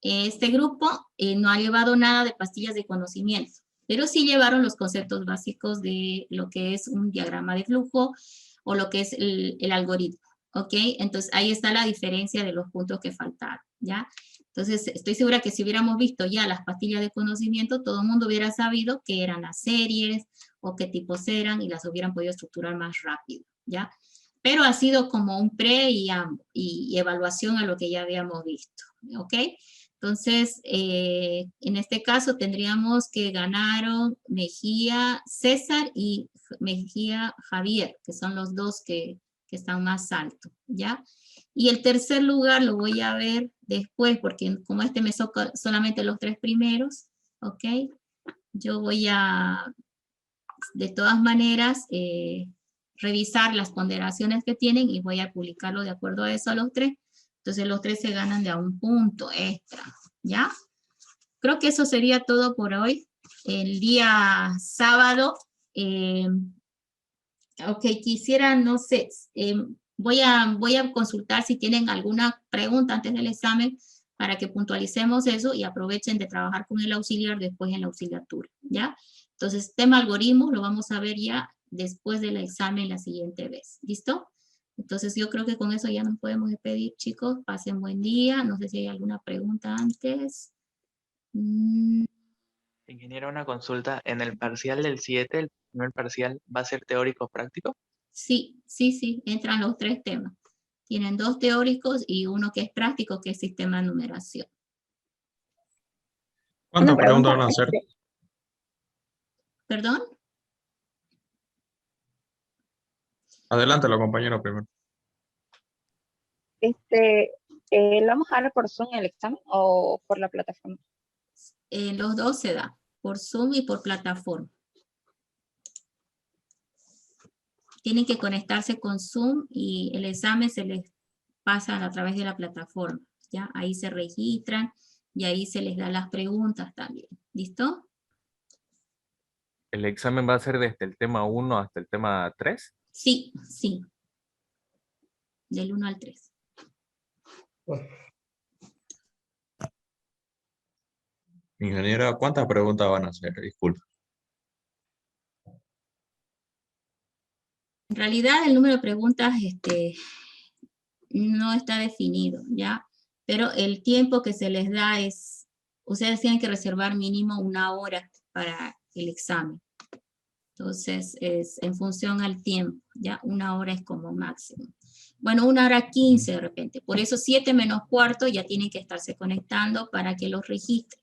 B: Este grupo no ha llevado nada de pastillas de conocimiento, pero sí llevaron los conceptos básicos de lo que es un diagrama de flujo o lo que es el algoritmo, ¿ok? Entonces, ahí está la diferencia de los puntos que faltaron, ¿ya? Entonces, estoy segura que si hubiéramos visto ya las pastillas de conocimiento, todo el mundo hubiera sabido qué eran las series o qué tipos eran y las hubieran podido estructurar más rápido, ¿ya? Pero ha sido como un pre y evaluación a lo que ya habíamos visto, ¿ok? Entonces, en este caso tendríamos que ganaron Mejía César y Mejía Javier, que son los dos que están más altos, ¿ya? Y el tercer lugar lo voy a ver después, porque como este me toca solamente los 3 primeros, ¿ok? Yo voy a, de todas maneras, revisar las ponderaciones que tienen y voy a publicarlo de acuerdo a eso a los 3. Entonces los 3 se ganan de a un punto extra, ¿ya? Creo que eso sería todo por hoy. El día sábado, ok, quisiera, no sé, voy a consultar si tienen alguna pregunta antes del examen para que puntualicemos eso y aprovechen de trabajar con el auxiliar después en la auxiliatura, ¿ya? Entonces, tema algoritmos lo vamos a ver ya después del examen la siguiente vez, ¿listo? Entonces, yo creo que con eso ya nos podemos despedir, chicos. Pasen buen día. No sé si hay alguna pregunta antes.
A: Ingeniero, una consulta. En el parcial del 7, el primer parcial, ¿va a ser teórico práctico?
B: Sí, entran los 3 temas. Tienen 2 teóricos y uno que es práctico, que es sistema de numeración.
G: ¿Cuántas preguntas van a hacer?
B: ¿Perdón?
G: Adelántalo, compañero, primero.
H: ¿Lo vamos a dar por Zoom el examen o por la plataforma?
B: Los 2 se da, por Zoom y por plataforma. tienen que conectarse con Zoom y el examen se les pasa a través de la plataforma, ¿ya? Ahí se registran y ahí se les da las preguntas también. ¿Listo?
F: ¿El examen va a ser desde el tema 1 hasta el tema 3?
B: Sí, sí. Del 1 al 3.
G: Ingeniera, ¿cuántas preguntas van a hacer? Disculpe.
B: En realidad el número de preguntas no está definido, ¿ya? Pero el tiempo que se les da es, ustedes tienen que reservar mínimo 1 hora para el examen. Entonces, es en función al tiempo, ¿ya? 1 hora es como máximo. Bueno, 1:15 de repente. Por eso 7 menos cuarto ya tienen que estarse conectando para que los registren.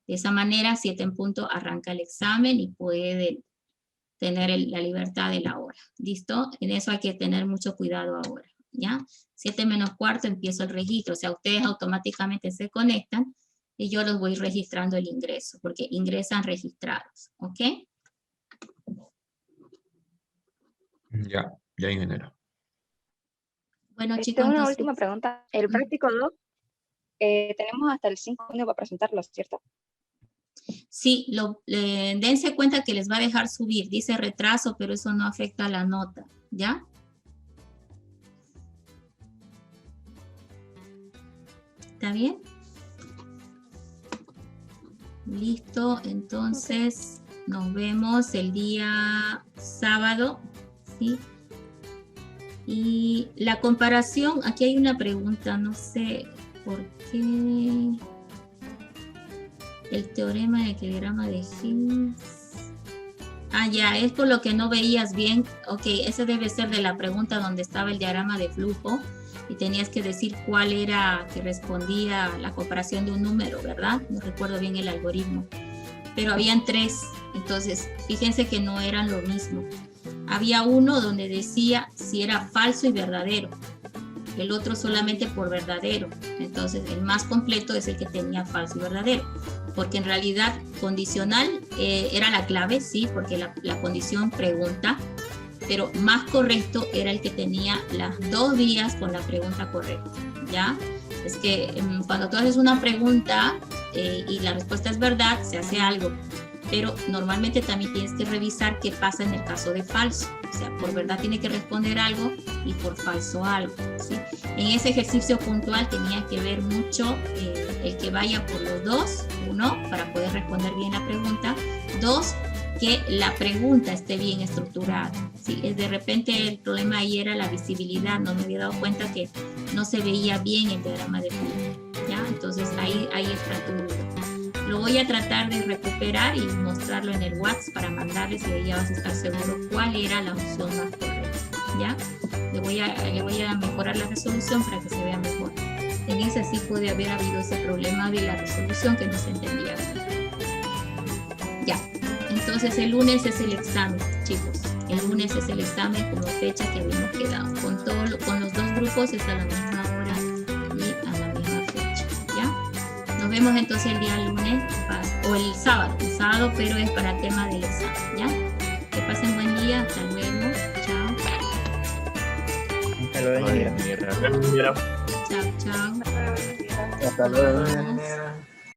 B: De esa manera, 7 en punto arranca el examen y pueden tener la libertad de la hora. ¿Listo? En eso hay que tener mucho cuidado ahora, ¿ya? 7 menos cuarto empiezo el registro. O sea, ustedes automáticamente se conectan y yo los voy registrando el ingreso, porque ingresan registrados, ¿ok?
G: Ya, ingeniera.
B: Bueno, chicos,
H: Una
B: entonces,
H: última pregunta. El práctico 2, tenemos hasta el 5 de junio para presentarlo, ¿cierto?
B: sí, dense cuenta que les va a dejar subir. Dice retraso, pero eso no afecta a la nota, ¿ya? ¿Está bien? Listo, entonces nos vemos el día sábado, ¿sí? Y la comparación, aquí hay una pregunta, no sé por qué el teorema de diagrama de Higgs. Ah, ya, es por lo que no veías bien. Ok, ese debe ser de la pregunta donde estaba el diagrama de flujo y tenías que decir cuál era que respondía a la comparación de un número, ¿verdad? No recuerdo bien el algoritmo. Pero habían 3, entonces fíjense que no eran lo mismo. Había uno donde decía si era falso y verdadero, el otro solamente por verdadero. Entonces el más completo es el que tenía falso y verdadero, porque en realidad condicional era la clave, sí, porque la condición pregunta, pero más correcto era el que tenía las 2 vías con la pregunta correcta, ¿ya? Es que cuando tú haces una pregunta y la respuesta es verdad, se hace algo, pero normalmente también tienes que revisar qué pasa en el caso de falso. O sea, por verdad tiene que responder algo y por falso algo, ¿sí? En ese ejercicio puntual tenía que ver mucho el que vaya por los 2, 1, para poder responder bien la pregunta, 2, que la pregunta esté bien estructurada, ¿sí? De repente el problema ahí era la visibilidad, no me había dado cuenta que no se veía bien el diagrama de flujo, ¿ya? Entonces ahí está tu duda. Lo voy a tratar de recuperar y mostrarlo en el WhatsApp para mandarles y ahí ya vas a estar seguro cuál era la opción más correcta, ¿ya? Le voy a mejorar la resolución para que se vea mejor. En ese sí puede haber habido ese problema de la resolución que no se entendía. Ya, entonces el lunes es el examen, chicos. El lunes es el examen como fecha que habíamos quedado. Con los 2 grupos es a la misma hora y a la misma fecha, ¿ya? Nos vemos entonces el día lunes o el sábado, pero es para tema del examen, ¿ya? Que pasen buen día, hasta luego, chao.
I: Hasta luego, ingeniera.
B: Chao, chao.
I: Hasta luego,
B: Nos vemos.
I: ingeniera.